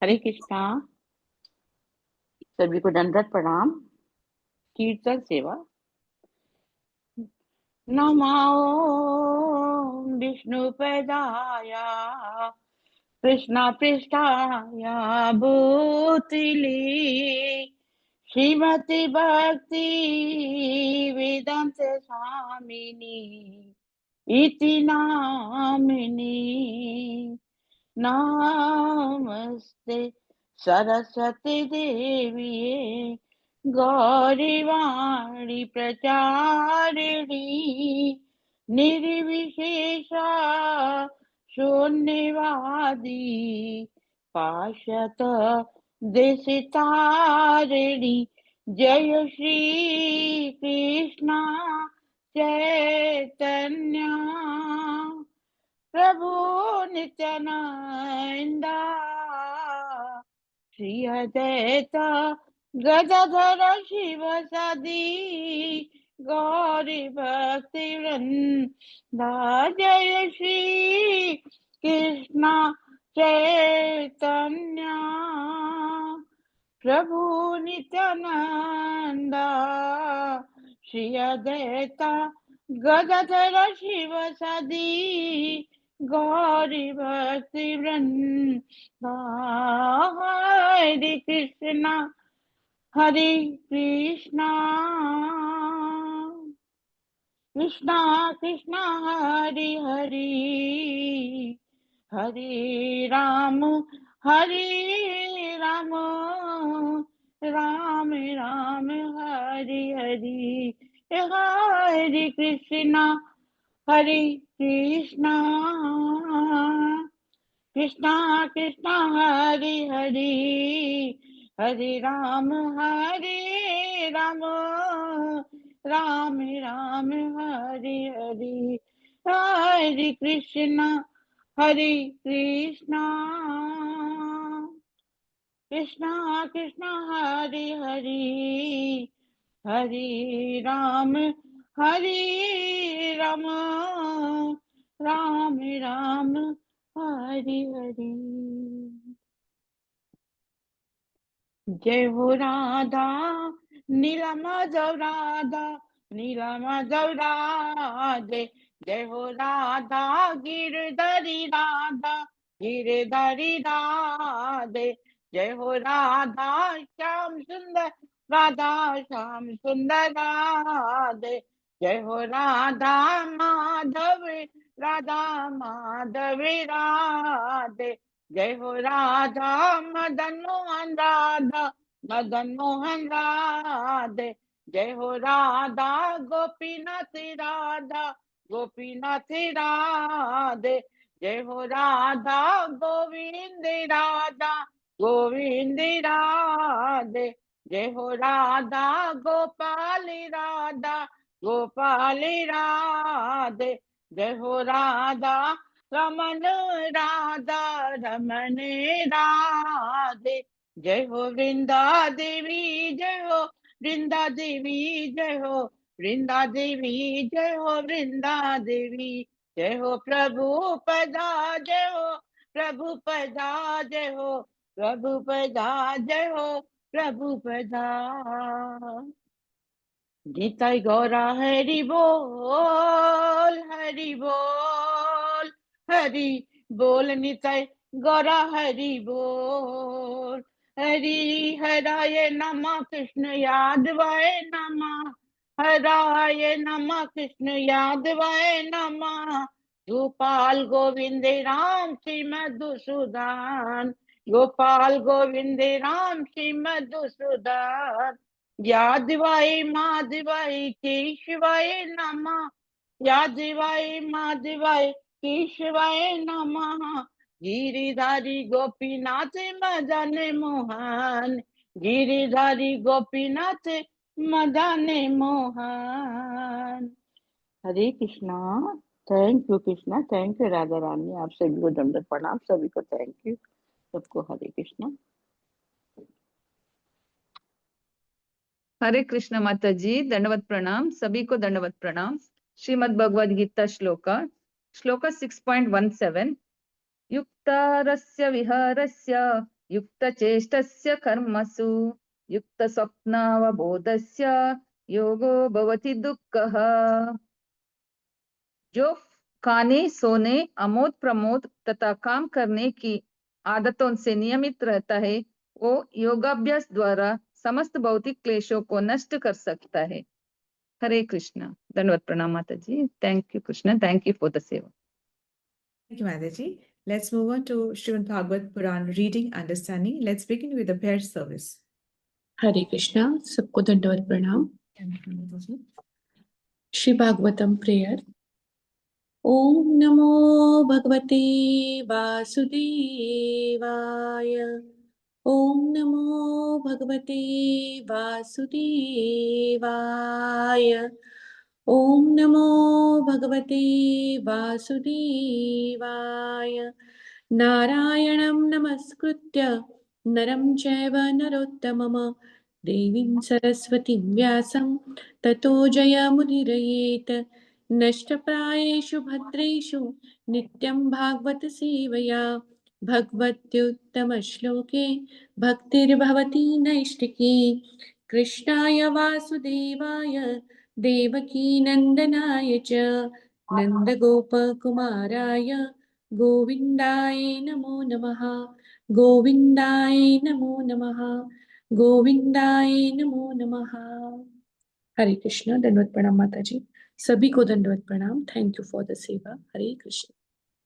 हरे कृष्णा। सभी को दंडवत प्रणाम। कीर्तन सेवा। नमो विष्णुपदाय कृष्ण पृष्ठाय भूतले श्रीमति भक्ति वेदांत स्वामिनी इति नामिनी। नमस्ते सरस्वती देवी गौरीवाणी प्रचारिणी निर्विशेषा शून्यवादी पाशत देशितारिणी। जय श्री कृष्ण चैतन्य प्रभु नित्यानंदा श्री अद्वैत गदाधर शिवसादि गौरी भक्ति वृंदा। जय श्री कृष्ण चैतन्य प्रभु नित्यानंदा श्री अद्वैत गदाधर शिवसादि गौरी भक्ति वृंदा। हरे कृष्णा कृष्णा कृष्णा हरे हरे हरे राम राम राम हरे हरे। हरे कृष्णा कृष्णा कृष्णा हरे हरे हरे राम राम राम हरे हरे। हरे कृष्णा कृष्णा कृष्णा हरे हरे हरे राम राम राम हरे हरे। जय हो राधा नीलमाधव राधे। जय हो राधा गिरधरी राधे। जय हो राधा श्याम सुंदर राधे। जय हो राधा माधवी राधे। जय हो राधा मदन मोहन राधे। जय हो राधा गोपीनाथ राधे। जय हो राधा गोविंद राधे। जय हो राधा गोपाल राधे। जय हो राधा रमन राधे। जय हो वृंदा देवी जय हो वृंदा देवी जय हो वृंदा देवी जय हो वृंदा देवी। जय हो प्रभु पदा जय हो प्रभु पदा जय हो प्रभु पदा जय हो प्रभु पदा। निताई गौरा हरि बोल हरि बोल निताई गौरा हरि बोल। हरि हराय नमः कृष्ण यादवाय नमः हराय नमः कृष्ण यादवाय नमः। गोपाल गोविंद राम श्री मधुसूदन गोपाल गोविंद राम श्री मधुसूदन। यादवाय माधवाय केशवाय नमः यादवाय माधवाय केशवाय नमः। Giridhari Gopinath Madan Mohan Giridhari Gopinath Madan Mohan. Hare Krishna. Thank you Krishna, thank you Radha Rani. आप सभी को दंडवत प्रणाम, सभी को थैंक यू, सबको हरे कृष्णा। हरे कृष्ण माता जी, दंडवत प्रणाम, सभी को दंडवत प्रणाम। श्रीमद् भगवद गीता श्लोका 6.17 युक्तारस्य विहारस्य युक्तचेष्टस्य कर्मसु युक्तस्वप्नावबोधस्य योगो भवति दुःखः। जो खाने, सोने, आमोद प्रमोद तथा काम करने की आदतों से नियमित रहता है, वो योगाभ्यास द्वारा समस्त भौतिक क्लेशों को नष्ट कर सकता है। हरे कृष्णा। दंडवत प्रणाम माता जी। Thank you Krishna, thank you for the seva. Thank you, Mataji. Let's move on to Srimad Bhagavad Puran reading understanding. Let's begin with the prayer service. Hare Krishna, सबको दंडवत प्रणाम। Thank you, Mataji. Shri Bhagavatam prayer. ओम नमो भगवते वासुदेवाय। ओम नमो भगवते वासुदेवाय। ओम नमो भगवते वासुदेवाय। नारायणं नमस्कृत्य नरं चैव नरोत्तमं देवीं सरस्वतीं व्यासं ततो जयमुदीरयेत्। नष्टप्रायेषु भद्रेषु नित्यं भागवत सेवया भगवत्युत्तमश्लोके भक्तिर्भवति नैष्टिकी। कृष्णाय वासुदेवाय देवकीनन्दनाय च नन्दगोपकुमाराय गोविन्दाय नमो नमः। गोविन्दाय नमो नमः। गोविन्दाय नमो नमः। हरे कृष्ण। दंडवत प्रणाम माता जी। सभी को दंडवत प्रणाम। थैंक यू फॉर द सेवा। हरे Krishna.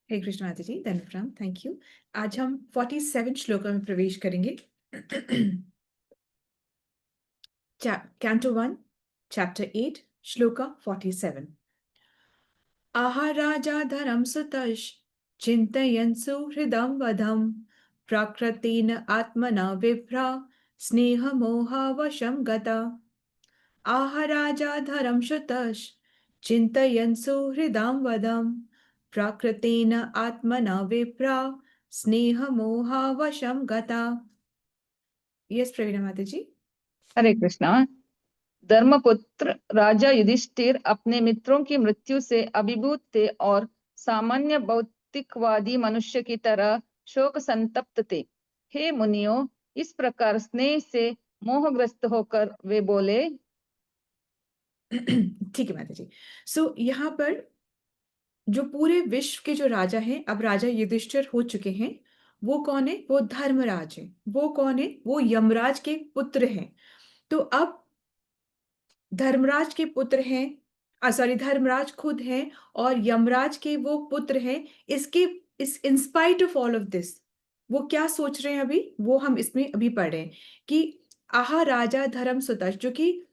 Hey Krishna Mataji, Dhanapram, thank you. आज हम 47 श्लोकों में प्रवेश करेंगे। Canto 1, Chapter 8, Shloka 47. Aharaja dharam sutash chintayan suhridam vadham prakritina atmana vibhra sneha moha vasham gata. Aharaja dharam sutash chintayan suhridam vadham prakritina atmana vibhra sneha moha vasham gata. Yes, Pravina Mataji. हरे कृष्णा। धर्मपुत्र राजा युधिष्ठिर अपने मित्रों की मृत्यु से अभिभूत थे और सामान्य भौतिकवादी मनुष्य की तरह शोक संतप्त थे। हे मुनियों, इस प्रकार स्नेह से मोहग्रस्त होकर वे बोले। ठीक है माता जी। सो यहाँ पर जो पूरे विश्व के जो राजा हैं, अब राजा युधिष्ठिर हो चुके हैं। वो कौन है? वो धर्मराज है। वो कौन है? वो यमराज के पुत्र हैं। तो अब धर्मराज के पुत्र हैं, सॉरी, धर्मराज खुद हैं और यमराज के वो पुत्र हैं। इस in spite of all of this वो क्या सोच रहे हैं अभी, वो हम इसमें अभी पढ़ रहे हैं कि आहा राजा धर्म सुतश, जो कि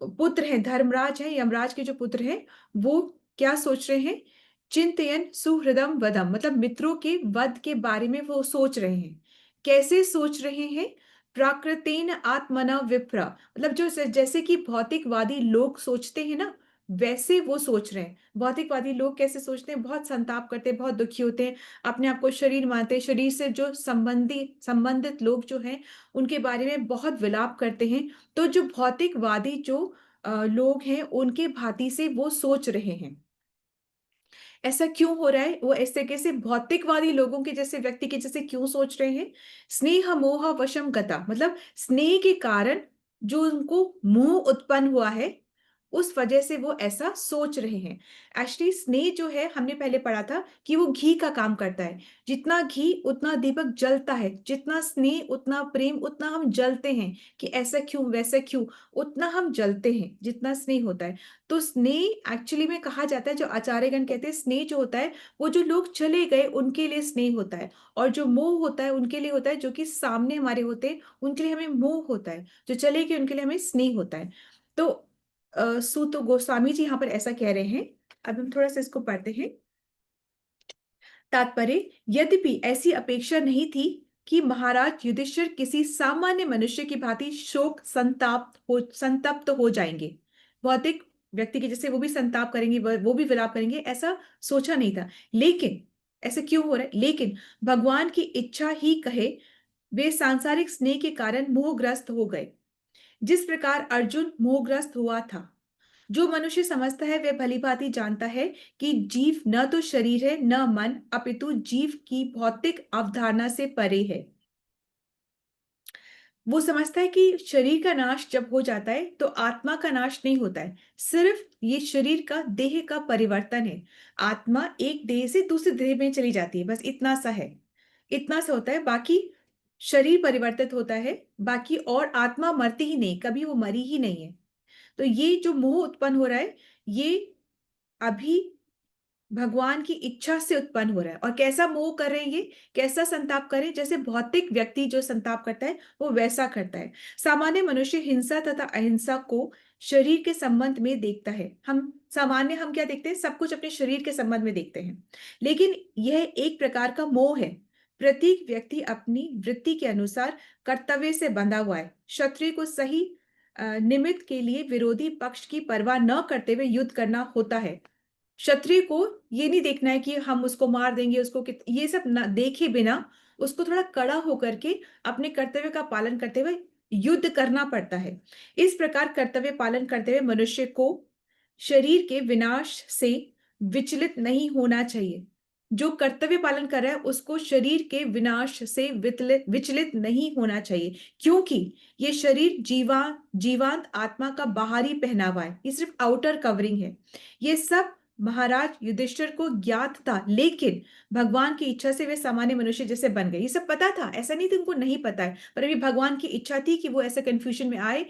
पुत्र हैं, धर्मराज हैं, यमराज के जो पुत्र हैं, वो क्या सोच रहे हैं? चिंतयन सुहृदम वदम, मतलब मित्रों के वध के बारे में वो सोच रहे हैं। कैसे सोच रहे हैं? प्राकृतेन आत्मना विप्र, मतलब जो जैसे कि भौतिकवादी लोग सोचते हैं ना, वैसे वो सोच रहे हैं। भौतिकवादी लोग कैसे सोचते हैं? बहुत संताप करते हैं, बहुत दुखी होते हैं, अपने आप को शरीर मानते हैं, शरीर से जो संबंधित लोग जो हैं उनके बारे में बहुत विलाप करते हैं। तो जो भौतिकवादी जो लोग हैं उनके भांति से वो सोच रहे हैं। ऐसा क्यों हो रहा है? वो इस तरीके से भौतिकवादी लोगों के जैसे व्यक्ति के जैसे क्यों सोच रहे हैं? स्नेह मोह वशम गता, मतलब स्नेह के कारण जो उनको मोह उत्पन्न हुआ है, उस वजह से वो ऐसा सोच रहे हैं। एक्चुअली स्नेह जो है, हमने पहले पढ़ा था कि वो घी का काम करता है। जितना घी उतना दीपक जलता है, जितना स्नेह उतना प्रेम, उतना हम जलते हैं कि ऐसा क्यों वैसा क्यों, उतना हम जलते हैं जितना स्नेह होता है। तो स्नेह एक्चुअली में कहा जाता है, जो आचार्यगण कहते हैं, स्नेह जो होता है वो जो लोग चले गए उनके लिए स्नेह होता है, और जो मोह होता है उनके लिए होता है, जो कि सामने हमारे होते हैं उनके लिए हमें मोह होता है, जो चले गए उनके लिए हमें स्नेह होता है। तो सूत गोस्वामी जी यहाँ पर ऐसा कह रहे हैं। अब हम थोड़ा सा इसको पढ़ते हैं। तात्पर्य, यद्यपि ऐसी अपेक्षा नहीं थी कि महाराज युधिष्ठिर किसी सामान्य मनुष्य की भांति शोक संतप्त हो जाएंगे। भौतिक व्यक्ति के जैसे वो भी संताप करेंगे, वो भी विलाप करेंगे, ऐसा सोचा नहीं था। लेकिन ऐसे क्यों हो रहा है? लेकिन भगवान की इच्छा ही कहे, वे सांसारिक स्नेह के कारण मोहग्रस्त हो गए, जिस प्रकार अर्जुन मोहग्रस्त हुआ था। जो मनुष्य समझता है वह भली भांति जानता है कि जीव न तो शरीर है न मन, अपितु जीव की भौतिक अवधारणा से परे है। वो समझता है कि शरीर का नाश जब हो जाता है तो आत्मा का नाश नहीं होता है, सिर्फ ये शरीर का, देह का परिवर्तन है। आत्मा एक देह से दूसरे देह में चली जाती है, बस इतना सा है, इतना सा होता है। बाकी शरीर परिवर्तित होता है, बाकी और आत्मा मरती ही नहीं, कभी वो मरी ही नहीं है। तो ये जो मोह उत्पन्न हो रहा है, ये अभी भगवान की इच्छा से उत्पन्न हो रहा है। और कैसा मोह कर रहे हैं ये, कैसा संताप करें, जैसे भौतिक व्यक्ति जो संताप करता है वो वैसा करता है। सामान्य मनुष्य हिंसा तथा अहिंसा को शरीर के संबंध में देखता है। हम क्या देखते हैं, सब कुछ अपने शरीर के संबंध में देखते हैं, लेकिन यह एक प्रकार का मोह है। प्रत्येक व्यक्ति अपनी वृत्ति के अनुसार कर्तव्य से बंधा हुआ है। शत्रु को सही निमित्त के लिए विरोधी पक्ष की परवाह न करते हुए युद्ध करना होता है। क्षत्रिय को ये नहीं देखना है कि हम उसको मार देंगे, उसको ये सब ना देखे बिना उसको थोड़ा कड़ा होकर के अपने कर्तव्य का पालन करते हुए युद्ध करना पड़ता है। इस प्रकार कर्तव्य पालन करते हुए मनुष्य को शरीर के विनाश से विचलित नहीं होना चाहिए। जो कर्तव्य पालन कर रहा है उसको शरीर के विनाश से विचलित नहीं होना चाहिए, क्योंकि ये शरीर जीवांत आत्मा का बाहरी पहनावा है, ये सिर्फ आउटर कवरिंग है। ये सब महाराज युधिष्ठिर को ज्ञात था, लेकिन भगवान की इच्छा से वे सामान्य मनुष्य जैसे बन गए। ये सब पता था, ऐसा नहीं था उनको नहीं पता है, पर अभी भगवान की इच्छा थी कि वो ऐसे कंफ्यूजन में आए,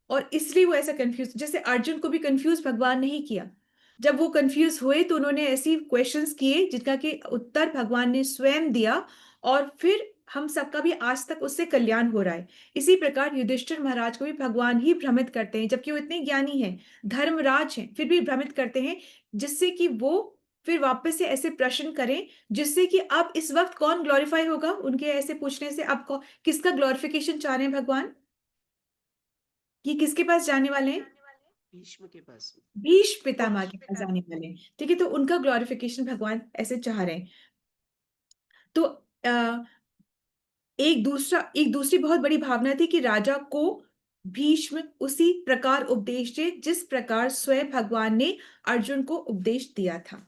और इसलिए वो ऐसा कंफ्यूज, जैसे अर्जुन को भी कंफ्यूज भगवान नहीं किया। जब वो कंफ्यूज हुए तो उन्होंने ऐसी क्वेश्चंस किए जिनका कि उत्तर भगवान ने स्वयं दिया, और फिर हम सबका भी आज तक उससे कल्याण हो रहा है। इसी प्रकार युधिष्ठिर महाराज को भी भगवान ही भ्रमित करते हैं, जबकि वो इतने ज्ञानी हैं, धर्मराज हैं, फिर भी भ्रमित करते हैं, जिससे कि वो फिर वापस से ऐसे प्रश्न करें, जिससे कि अब इस वक्त कौन ग्लोरीफाई होगा उनके ऐसे पूछने से। अब किसका ग्लोरिफिकेशन चाह रहे हैं भगवान, ये किसके पास जाने वाले हैं? भीष्म के पास। भीष्म पितामह के पास जाने वाले हैं, ठीक है। तो उनका ग्लोरिफिकेशन भगवान ऐसे चाह रहे हैं। तो एक दूसरी बहुत बड़ी भावना थी कि राजा को भीष्म उसी प्रकार उपदेश दे जिस प्रकार स्वयं भगवान ने अर्जुन को उपदेश दिया था,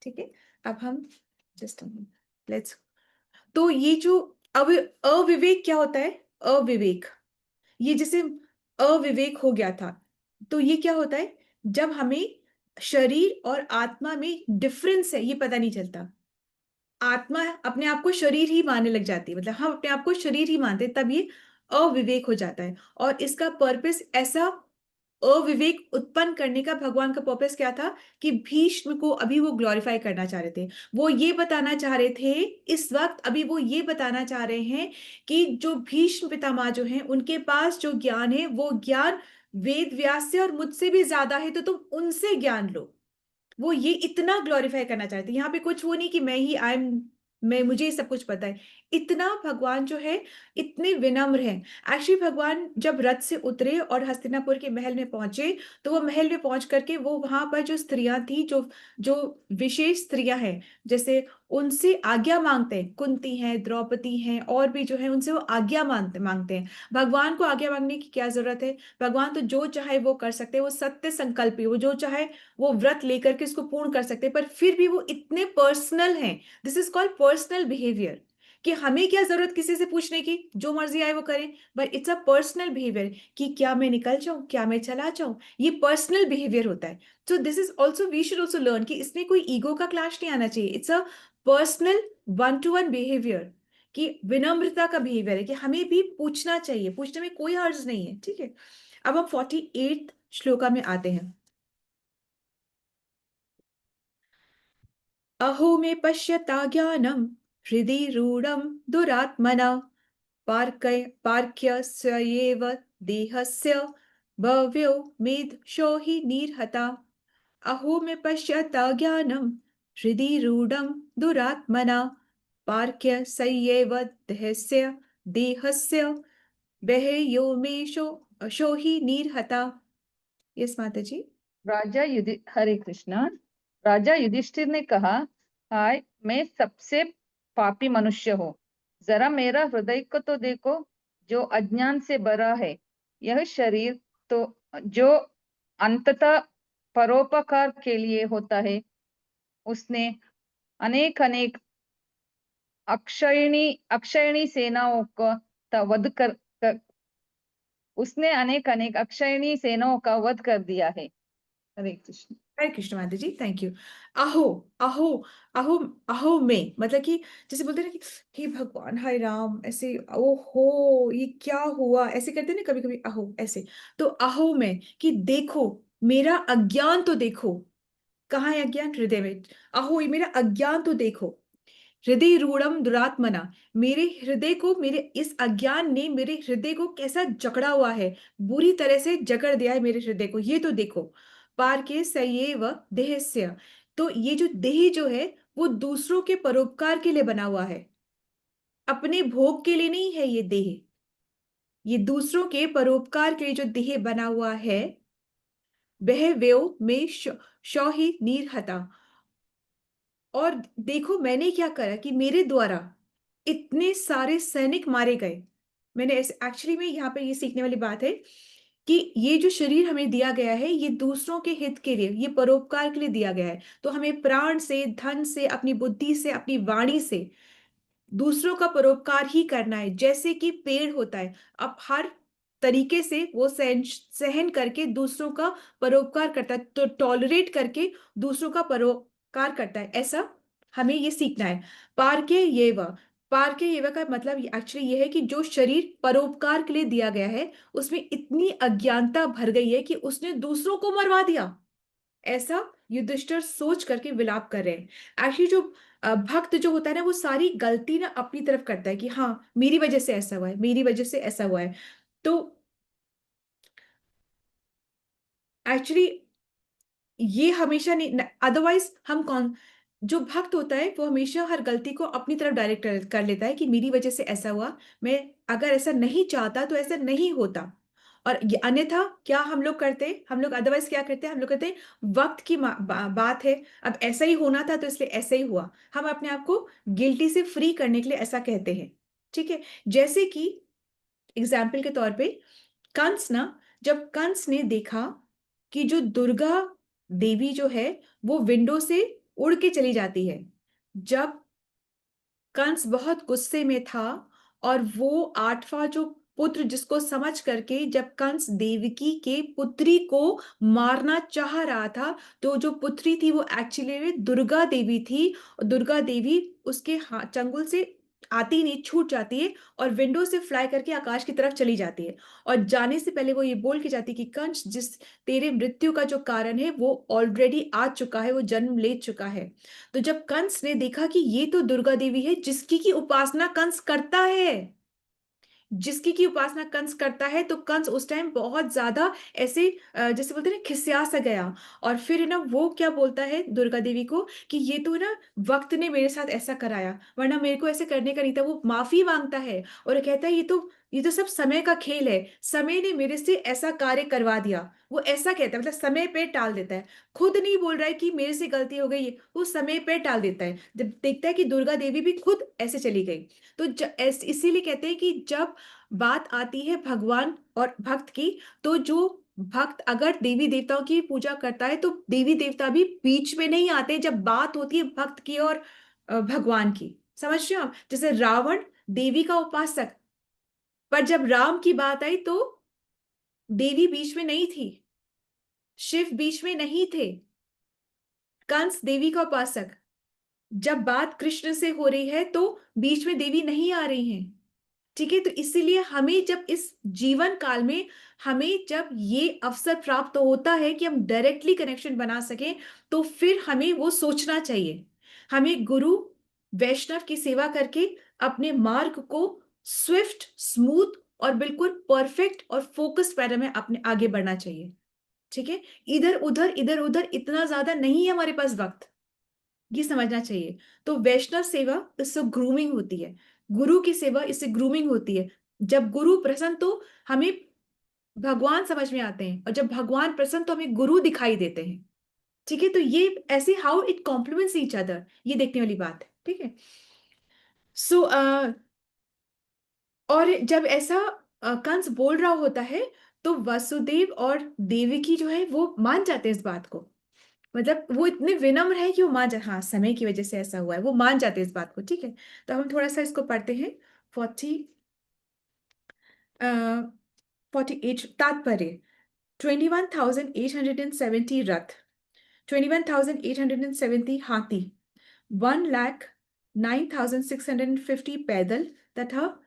ठीक है। अब हम जस्ट लेट्स, तो ये जो अविवेक क्या होता है, अविवेक, ये जैसे अविवेक हो गया था, तो ये क्या होता है, जब हमें शरीर और आत्मा में डिफरेंस है ये पता नहीं चलता। आत्मा अपने आप को शरीर ही मानने लग जाती है, मतलब हम अपने आप को शरीर ही मानते हैं, तब ये अविवेक हो जाता है। और इसका पर्पस, ऐसा अविवेक उत्पन्न करने का भगवान का पर्पस क्या था, कि भीष्म को अभी वो ग्लोरीफाई करना चाह रहे थे। वो ये बताना चाह रहे थे इस वक्त, अभी वो ये बताना चाह रहे हैं कि जो भीष्म पितामह जो हैं उनके पास जो ज्ञान है वो ज्ञान वेद व्यास से और मुझसे भी ज्यादा है, तो तुम उनसे ज्ञान लो। वो ये इतना ग्लोरीफाई करना चाहते हैं। यहाँ पे कुछ वो नहीं कि मैं ही मैं मुझे सब कुछ पता है, इतना भगवान जो है इतने विनम्र हैं। एक्चुअली भगवान जब रथ से उतरे और हस्तिनापुर के महल में पहुंचे, तो वो महल में पहुंच करके वो वहां पर जो स्त्रियां थी, जो जो विशेष स्त्रियां हैं, जैसे उनसे आज्ञा मांगते हैं, कुंती हैं, द्रौपदी हैं, और भी जो है उनसे वो आज्ञा मांगते हैं। भगवान को आज्ञा मांगने की क्या जरूरत है, भगवान तो जो चाहे वो कर सकते हैं, वो सत्य संकल्पी, वो जो चाहे वो व्रत लेकर के इसको पूर्ण कर सकते हैं, पर फिर भी वो इतने पर्सनल हैं। This is called personal behaviour, कि हमें क्या जरूरत किसी से पूछने की, जो मर्जी आए वो करें, but it's a personal behaviour कि क्या मैं निकल जाऊं, क्या मैं चला जाऊं, ये पर्सनल बिहेवियर होता है। So this is also, we should also learn कि इसमें कोई ईगो का क्लैश नहीं आना चाहिए। It's a personal one to one behaviour, कि विनम्रता का बिहेवियर है, कि हमें भी पूछना चाहिए, पूछने में कोई हर्ज नहीं है, ठीक है। अब हम 48 श्लोका में आते हैं। अहो मे पश्यता ज्ञानम हृदि रूढ़म दुरात्मना पार्क्यस्यैव देहस्य भव्यो मेधशो हि निर्हता। अहो मे पश्यता ज्ञानम हृदि रूढ़म दुरात्मना पार्क्यस्यैव देहस्य भव्यो शो हि निर्हता। यस माता जी। हरे कृष्णा। राजा युधिष्ठिर ने कहा, हाय, मैं सबसे पापी मनुष्य हूँ। जरा मेरा हृदय को तो देखो, जो अज्ञान से भरा है। यह शरीर तो जो अंततः परोपकार के लिए होता है, उसने अनेक अनेक अक्षयणी सेनाओं का वध क- उसने अनेक अनेक अक्षयणी सेनाओं का वध कर दिया है। हरे कृष्ण। हरे कृष्ण माता जी, थैंक यू। अहो, अहो, अहो, अहो में मतलब कि जैसे बोलते हैं ना कि हे भगवान, हाय राम, ऐसे ओहो ये क्या हुआ, ऐसे करते हैं ना कभी कभी, अहो ऐसे। तो अहो में कि देखो मेरा अज्ञान तो देखो, कहाँ है अज्ञान? हृदय में। अहो ये मेरा अज्ञान तो देखो, हृदय रूढ़म दुरात्मना, मेरे हृदय को, मेरे इस अज्ञान ने मेरे हृदय को कैसा जकड़ा हुआ है, बुरी तरह से जकड़ दिया है मेरे हृदय को, ये तो देखो। पार के सयेव देहस्य, तो ये जो देह जो है वो दूसरों के परोपकार के लिए बना हुआ है, अपने भोग के लिए नहीं है ये देह। ये दूसरों के परोपकार के लिए जो देह बना हुआ है, वह व्यव में शौहि नीरहता। और देखो मैंने क्या करा कि मेरे द्वारा इतने सारे सैनिक मारे गए। मैंने ऐसे एक्चुअली में यहाँ पे ये सीखने वाली बात है कि ये जो शरीर हमें दिया गया है ये दूसरों के हित के लिए, ये परोपकार के लिए दिया गया है। तो हमें प्राण से, धन से, अपनी बुद्धि से, अपनी वाणी से दूसरों का परोपकार ही करना है। जैसे कि पेड़ होता है, अब हर तरीके से वो सहन सहन करके दूसरों का परोपकार करता है, तो टॉलरेट करके दूसरों का परोपकार करता है, ऐसा हमें ये सीखना है। पारके ये व पारके ये व का मतलब एक्चुअली ये है कि जो शरीर परोपकार के लिए दिया गया है उसमें इतनी अज्ञानता भर गई है कि उसने दूसरों को मरवा दिया, ऐसा युधिष्ठिर सोच करके विलाप कर रहे हैं। एक्चुअली जो भक्त जो होता है ना वो सारी गलती ना अपनी तरफ करता है कि हाँ मेरी वजह से ऐसा हुआ है, मेरी वजह से ऐसा हुआ है। तो एक्चुअली ये हमेशा नहीं, अदरवाइज हम कौन, जो भक्त होता है वो हमेशा हर गलती को अपनी तरफ डायरेक्ट कर लेता है कि मेरी वजह से ऐसा हुआ, मैं अगर ऐसा नहीं चाहता तो ऐसा नहीं होता। और ये अन्यथा क्या हम लोग करते हैं, हम लोग अदरवाइज क्या करते हैं, हम लोग कहते हैं वक्त की बात है, अब ऐसा ही होना था तो इसलिए ऐसा ही हुआ। हम अपने आप को गिल्टी से फ्री करने के लिए ऐसा कहते हैं। ठीक है, जैसे कि एग्जाम्पल के तौर पे कंस ना, जब कंस ने देखा कि जो दुर्गा देवी जो है वो विंडो से उड़ के चली जाती है, जब कंस बहुत गुस्से में था और वो आठवां जो पुत्र जिसको समझ करके जब कंस देवकी के पुत्री को मारना चाह रहा था, तो जो पुत्री थी वो एक्चुअली में दुर्गा देवी थी, और दुर्गा देवी उसके चंगुल से आती नहीं, छूट जाती है और विंडो से फ्लाई करके आकाश की तरफ चली जाती है। और जाने से पहले वो ये बोल के जाती कि कंस, जिस तेरे मृत्यु का जो कारण है वो ऑलरेडी आ चुका है, वो जन्म ले चुका है। तो जब कंस ने देखा कि ये तो दुर्गा देवी है जिसकी की उपासना कंस करता है, जिसकी की उपासना कंस करता है, तो कंस उस टाइम बहुत ज्यादा ऐसे जैसे बोलते हैं ना खिसिया सा गया। और फिर है ना वो क्या बोलता है दुर्गा देवी को कि ये तो ना वक्त ने मेरे साथ ऐसा कराया, वरना मेरे को ऐसे करने का नहीं था। वो माफी मांगता है और कहता है ये तो सब समय का खेल है, समय ने मेरे से ऐसा कार्य करवा दिया। वो ऐसा कहता है, मतलब समय पे टाल देता है, खुद नहीं बोल रहा है कि मेरे से गलती हो गई, वो समय पे टाल देता है जब देखता है कि दुर्गा देवी भी खुद ऐसे चली गई। तो इसीलिए कहते हैं कि जब बात आती है भगवान और भक्त की, तो जो भक्त अगर देवी देवताओं की पूजा करता है तो देवी देवता भी बीच में नहीं आते जब बात होती है भक्त की और भगवान की। समझ रहे हो आप? जैसे रावण देवी का उपासक, पर जब राम की बात आई तो देवी बीच में नहीं थी, शिव बीच में नहीं थे, कंस देवी का उपासक। जब बात कृष्ण से हो रही है तो बीच में देवी नहीं आ रही हैं। ठीक है, तो इसीलिए हमें जब इस जीवन काल में हमें जब ये अवसर प्राप्त होता है कि हम डायरेक्टली कनेक्शन बना सकें, तो फिर हमें वो सोचना चाहिए। हमें गुरु वैष्णव की सेवा करके अपने मार्ग को स्विफ्ट, स्मूथ और बिल्कुल परफेक्ट और फोकस्ड मैनर में अपने आगे बढ़ना चाहिए। ठीक है, इधर उधर इतना ज्यादा नहीं है हमारे पास वक्त, ये समझना चाहिए। तो वैष्णव सेवा इससे ग्रूमिंग होती है, गुरु की सेवा इससे ग्रूमिंग होती है। जब गुरु प्रसन्न तो हमें भगवान समझ में आते हैं, और जब भगवान प्रसन्न तो हमें गुरु दिखाई देते हैं। ठीक है, तो ये ऐसे how it compliments each other, ये देखने वाली बात है। ठीक है, सो और जब ऐसा कंस बोल रहा होता है तो वसुदेव और देवकी जो है वो मान जाते हैं इस बात को, मतलब वो इतने विनम्र है कि वो मान जा, हाँ समय की वजह से ऐसा हुआ है, वो मान जाते हैं इस बात को। ठीक है, तो हम थोड़ा सा इसको पढ़ते हैं। 40 48 तात्पर्य 21,870 रथ, 21,870 हाथी, 1,09,650 पैदल तथा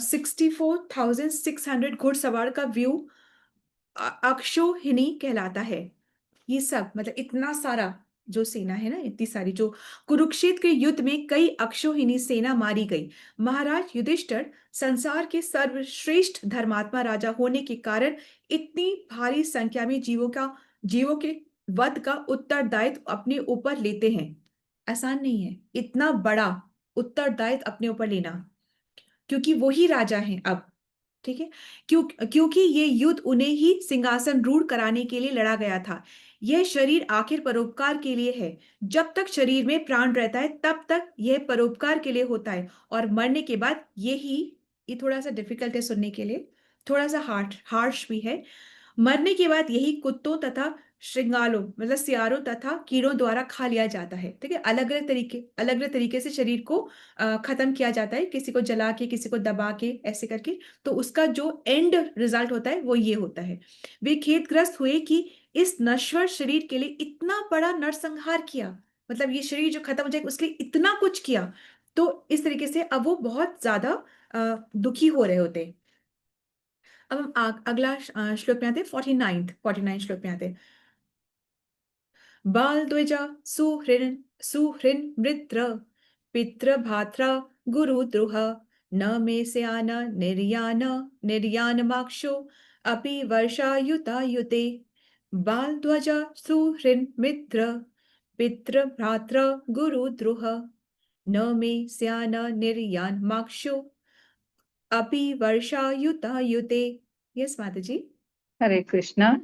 64,600 घुड़सवार का व्यू अक्षौहिणी कहलाता है। ये सब मतलब इतना सारा जो सेना है ना, इतनी सारी, जो कुरुक्षेत्र के युद्ध में कई अक्षौहिणी सेना मारी गई। महाराज युधिष्ठिर संसार के सर्वश्रेष्ठ धर्मात्मा राजा होने के कारण इतनी भारी संख्या में जीवों के वध का उत्तरदायित्व अपने ऊपर लेते हैं। आसान नहीं है इतना बड़ा उत्तरदायित्व अपने ऊपर लेना, क्योंकि वो ही राजा हैं अब। ठीक है, क्योंकि ये युद्ध उन्हें ही सिंहासन रूढ़ कराने के लिए लड़ा गया था। यह शरीर आखिर परोपकार के लिए है। जब तक शरीर में प्राण रहता है तब तक यह परोपकार के लिए होता है, और मरने के बाद ये थोड़ा सा डिफिकल्ट है सुनने के लिए, थोड़ा सा हार्श भी है। मरने के बाद यही कुत्तों तथा श्रृंगालों मतलब सियारों तथा कीड़ों द्वारा खा लिया जाता है। ठीक है, अलग अलग तरीके से शरीर को खत्म किया जाता है, किसी को जला के, किसी को दबा के, ऐसे करके। तो उसका जो एंड रिजल्ट होता है वो ये होता है। वे खेदग्रस्त हुए कि इस नश्वर शरीर के लिए इतना बड़ा नरसंहार किया, मतलब ये शरीर जो खत्म हो जाए उसके लिए इतना कुछ किया। तो इस तरीके से अब वो बहुत ज्यादा दुखी हो रहे होते हैं। अब हम अगला श्लोक में आते हैं, 49 श्लोक में आते हैं। बाल द्विजा सुहृन् मृत्र पितृ भात्रा गुरुद्रुह न मे स्यान निर्यान माक्षो अपि वर्षायुतायुते। बाल ध्वजा सुहृन् मित्र पितृ भ्रात्र गुरुद्रुह न मे स्यान निर्यान माक्षो अपि वर्षायुतायुते। यस माता जी। हरे कृष्णा।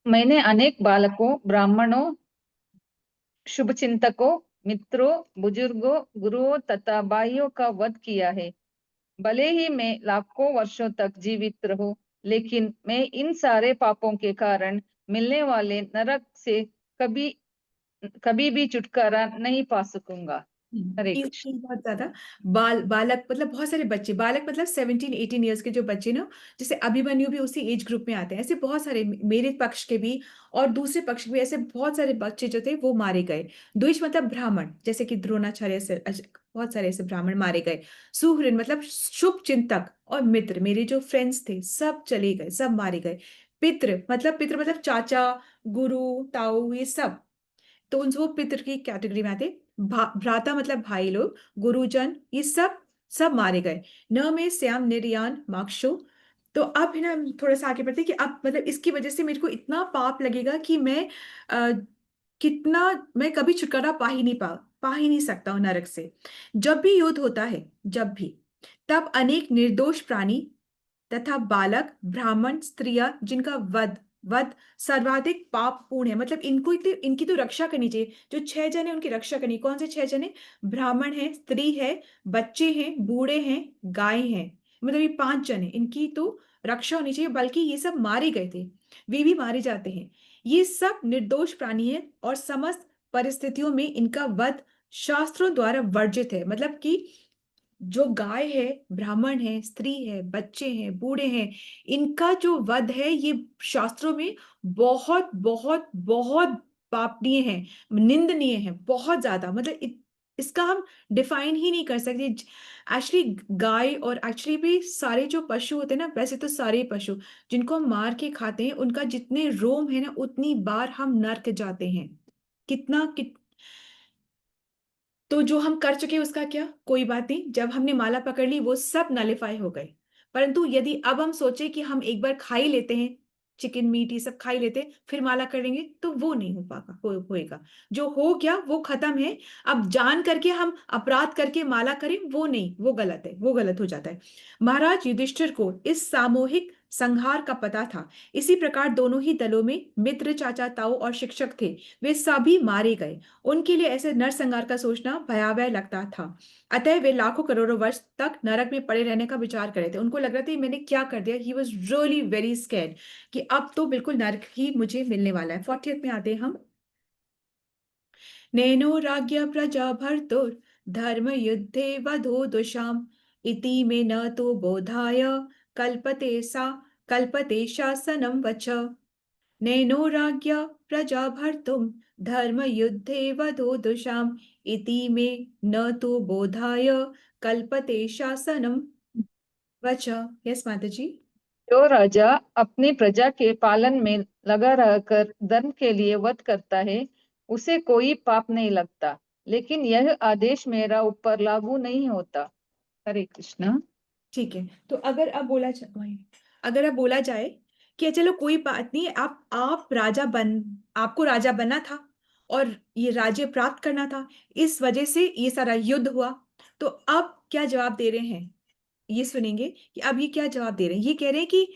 मैंने अनेक बालकों, ब्राह्मणों, शुभचिंतकों, मित्रों, बुजुर्गों, गुरुओं तथा भाइयों का वध किया है। भले ही मैं लाखों वर्षों तक जीवित रहूं, लेकिन मैं इन सारे पापों के कारण मिलने वाले नरक से कभी कभी भी छुटकारा नहीं पा सकूंगा। हरे कृष्ण। बहुत ज्यादा बालक मतलब बहुत सारे बच्चे, बालक मतलब 17-18 ईयर्स के जो बच्चे ना, जैसे अभिमन्यु भी उसी एज ग्रुप में आते हैं। ऐसे बहुत सारे मेरे पक्ष के भी और दूसरे पक्ष के भी ऐसे बहुत सारे बच्चे जो थे वो मारे गए। द्विज मतलब ब्राह्मण, जैसे कि द्रोणाचार्य से बहुत सारे ऐसे ब्राह्मण मारे गए। सुहृद मतलब शुभ चिंतक, और मित्र मेरे जो फ्रेंड्स थे सब चले गए, सब मारे गए। पितृ मतलब चाचा, गुरु, ताऊ, ये सब, तो उन वो पितृ की कैटेगरी में आते। भ्राता मतलब भाई लोग, गुरुजन, ये सब सब मारे गए। न में श्याम निर्यान माक्षो। तो अब है ना, हम थोड़ा सा आगे बढ़ते हैं कि अब मतलब इसकी वजह से मेरे को इतना पाप लगेगा कि अ, मैं कभी छुटकारा पा ही नहीं सकता हूँ नरक से। जब भी युद्ध होता है, जब भी, तब अनेक निर्दोष प्राणी तथा बालक, ब्राह्मण, स्त्रियां जिनका वध वध सर्वाधिक पाप पूर्ण है, मतलब इनकी तो रक्षा करनी चाहिए। जो 6 जने उनकी रक्षा करनी। कौन से 6 जने? ब्राह्मण है, स्त्री है, बच्चे हैं, बूढ़े हैं, गाय हैं, मतलब ये 5 जने, इनकी तो रक्षा होनी चाहिए। बल्कि ये सब मारे गए थे, वे भी मारे जाते हैं। ये सब निर्दोष प्राणी है और समस्त परिस्थितियों में इनका वध शास्त्रों द्वारा वर्जित है। मतलब कि जो गाय है, ब्राह्मण है, स्त्री है, बच्चे हैं, बूढ़े हैं, इनका जो वध है ये शास्त्रों में बहुत बहुत बहुत पापनीय है, निंदनीय है, बहुत ज्यादा। मतलब इसका हम डिफाइन ही नहीं कर सकते। एक्चुअली गाय और एक्चुअली भी सारे जो पशु होते हैं ना, वैसे तो सारे पशु जिनको हम मार के खाते हैं, उनका जितने रोम है ना, उतनी बार हम नर्क जाते हैं। कितना तो जो हम कर चुके उसका क्या, कोई बात नहीं, जब हमने माला पकड़ ली वो सब नलिफाई हो गए। परंतु यदि अब हम सोचे कि हम एक बार खा ही लेते हैं, चिकन मीट ये सब खा ही लेते हैं, फिर माला करेंगे, तो वो नहीं हो पाएगा, होएगा। जो हो गया वो खत्म है। अब जान करके हम अपराध करके माला करें, वो नहीं, वो गलत है, वो गलत हो जाता है। महाराज युधिष्ठिर को इस सामूहिक संहार का पता था। इसी प्रकार दोनों ही दलों में मित्र, चाचा, ताऊ और शिक्षक थे, वे सभी मारे गए। उनके लिए ऐसे नरसंहार का सोचना भयावह लगता था। अतः वे लाखों करोड़ों वर्ष तक नरक में पड़े रहने का विचार कर रहे थे। उनको लग रहा था मैंने क्या कर दिया। He was really very scared कि अब तो बिल्कुल नरक ही मुझे मिलने वाला है। 40th में आते हैं हम। नैनो राज्ञ प्रजा भर्तुर धर्म युद्धे वधो दुषाम इति में न तो बोधाय कल्पते शासनं वच नैनो राज्ञा प्रजा भर्तुं धर्मयुद्धे वधोदुषाम् इति मे न तु बोधाय कल्पते शासनं वच। यस माता जी। जो राजा अपनी प्रजा के पालन में लगा रहकर धर्म के लिए वध करता है, उसे कोई पाप नहीं लगता, लेकिन यह आदेश मेरा ऊपर लागू नहीं होता। हरे कृष्णा। ठीक है, तो अगर अब बोला जाए कि चलो कोई बात नहीं, आप आपको राजा बनना था और ये राज्य प्राप्त करना था, इस वजह से ये सारा युद्ध हुआ, तो अब क्या जवाब दे रहे हैं ये सुनेंगे कि अब ये क्या जवाब दे रहे हैं। ये कह रहे हैं कि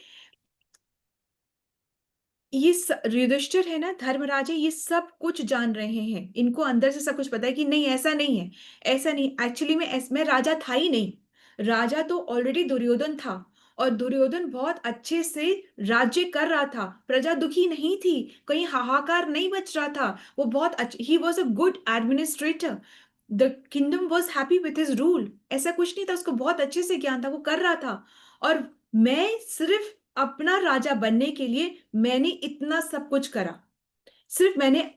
युधिष्ठिर है ना, धर्मराज है, ये सब कुछ जान रहे हैं, इनको अंदर से सब कुछ पता है कि नहीं ऐसा नहीं है, ऐसा नहीं, एक्चुअली मैं राजा था ही नहीं, राजा तो ऑलरेडी दुर्योधन था, और दुर्योधन बहुत अच्छे से राज्य कर रहा था, प्रजा दुखी नहीं थी, कहीं हाहाकार नहीं मच रहा था, वो बहुत अच्छा, he was a good administrator, the kingdom was happy with his rule, ऐसा कुछ नहीं था, उसको बहुत अच्छे से ज्ञान था, वो कर रहा था, और मैं सिर्फ अपना राजा बनने के लिए मैंने इतना सब कुछ करा, सिर्फ मैंने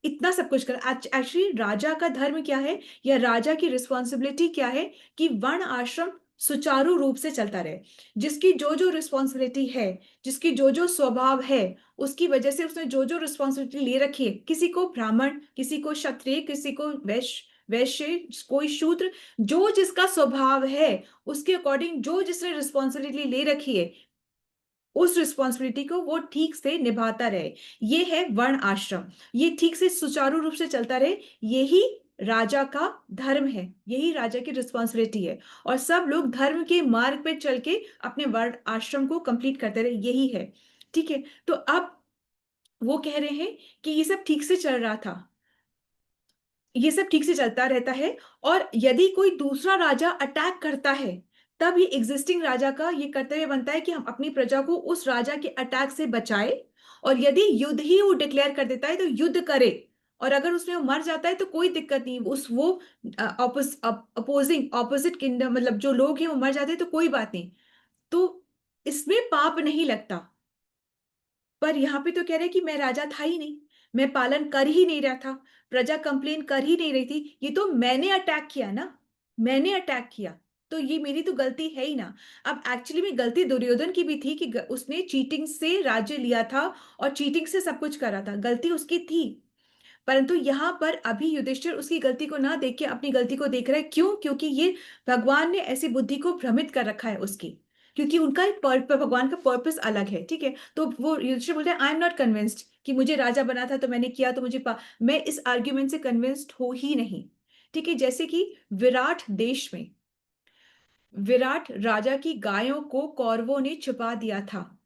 इतना सब कुछ करा। एक्चुअली राजा का धर्म क्या है, या राजा की रिस्पॉन्सिबिलिटी क्या है, कि वर्ण आश्रम सुचारू रूप से चलता रहे, जिसकी जो जो रिस्पॉन्सिबिलिटी है, जिसकी जो जो स्वभाव है, उसकी वजह से उसने जो जो रिस्पॉन्सिबिलिटी ले रखी है, किसी को ब्राह्मण, किसी को क्षत्रिय, किसी को वैश्य, कोई शूद्र, जो जिसका स्वभाव है उसके अकॉर्डिंग जो जिसने रिस्पॉन्सिबिलिटी ले रखी है, उस रिस्पॉन्सिबिलिटी को वो ठीक से निभाता रहे, ये है वर्ण आश्रम, ये ठीक से सुचारू रूप से चलता रहे, यही राजा का धर्म है, यही राजा की रिस्पॉन्सिबिलिटी है, और सब लोग धर्म के मार्ग पे चल के अपने वर्ण आश्रम को कंप्लीट करते रहे, यही है। ठीक है, तो अब वो कह रहे हैं कि ये सब ठीक से चल रहा था, ये सब ठीक से चलता रहता है, और यदि कोई दूसरा राजा अटैक करता है, तब ये एग्जिस्टिंग राजा का ये कर्तव्य बनता है कि हम अपनी प्रजा को उस राजा के अटैक से बचाए, और यदि युद्ध ही वो डिक्लेयर कर देता है तो युद्ध करे, और अगर उसमें वो मर जाता है तो कोई दिक्कत नहीं, उस वो ऑपोजिट किंगडम, मतलब जो लोग हैं वो मर जाते हैं तो कोई बात नहीं, तो इसमें पाप नहीं लगता। पर यहाँ पे तो कह रहे हैं कि मैं राजा था ही नहीं, मैं पालन कर ही नहीं रहा था, प्रजा कंप्लेन कर ही नहीं रही थी, ये तो मैंने अटैक किया ना, मैंने अटैक किया, तो ये मेरी तो गलती है ही ना। अब एक्चुअली में गलती दुर्योधन की भी थी कि उसने चीटिंग से राज्य लिया था और चीटिंग से सब कुछ करा था, गलती उसकी थी, परंतु यहाँ पर अभी युधिष्ठिर उसकी गलती को ना देख के अपनी गलती को देख रहा है। क्यों? क्योंकि ये भगवान ने ऐसी बुद्धि को भ्रमित कर रखा है उसकी, क्योंकि उनका एक भगवान का पर्पस अलग है। ठीक है, तो वो युधिष्ठिर बोलते हैं आई एम नॉट कन्विंस्ड कि मुझे राजा बना था तो मैंने किया तो मैं इस आर्ग्यूमेंट से कन्विंस्ड हो ही नहीं। ठीक है, जैसे कि विराट देश में विराट राजा की गायों को कौरवों ने छुपा दिया था,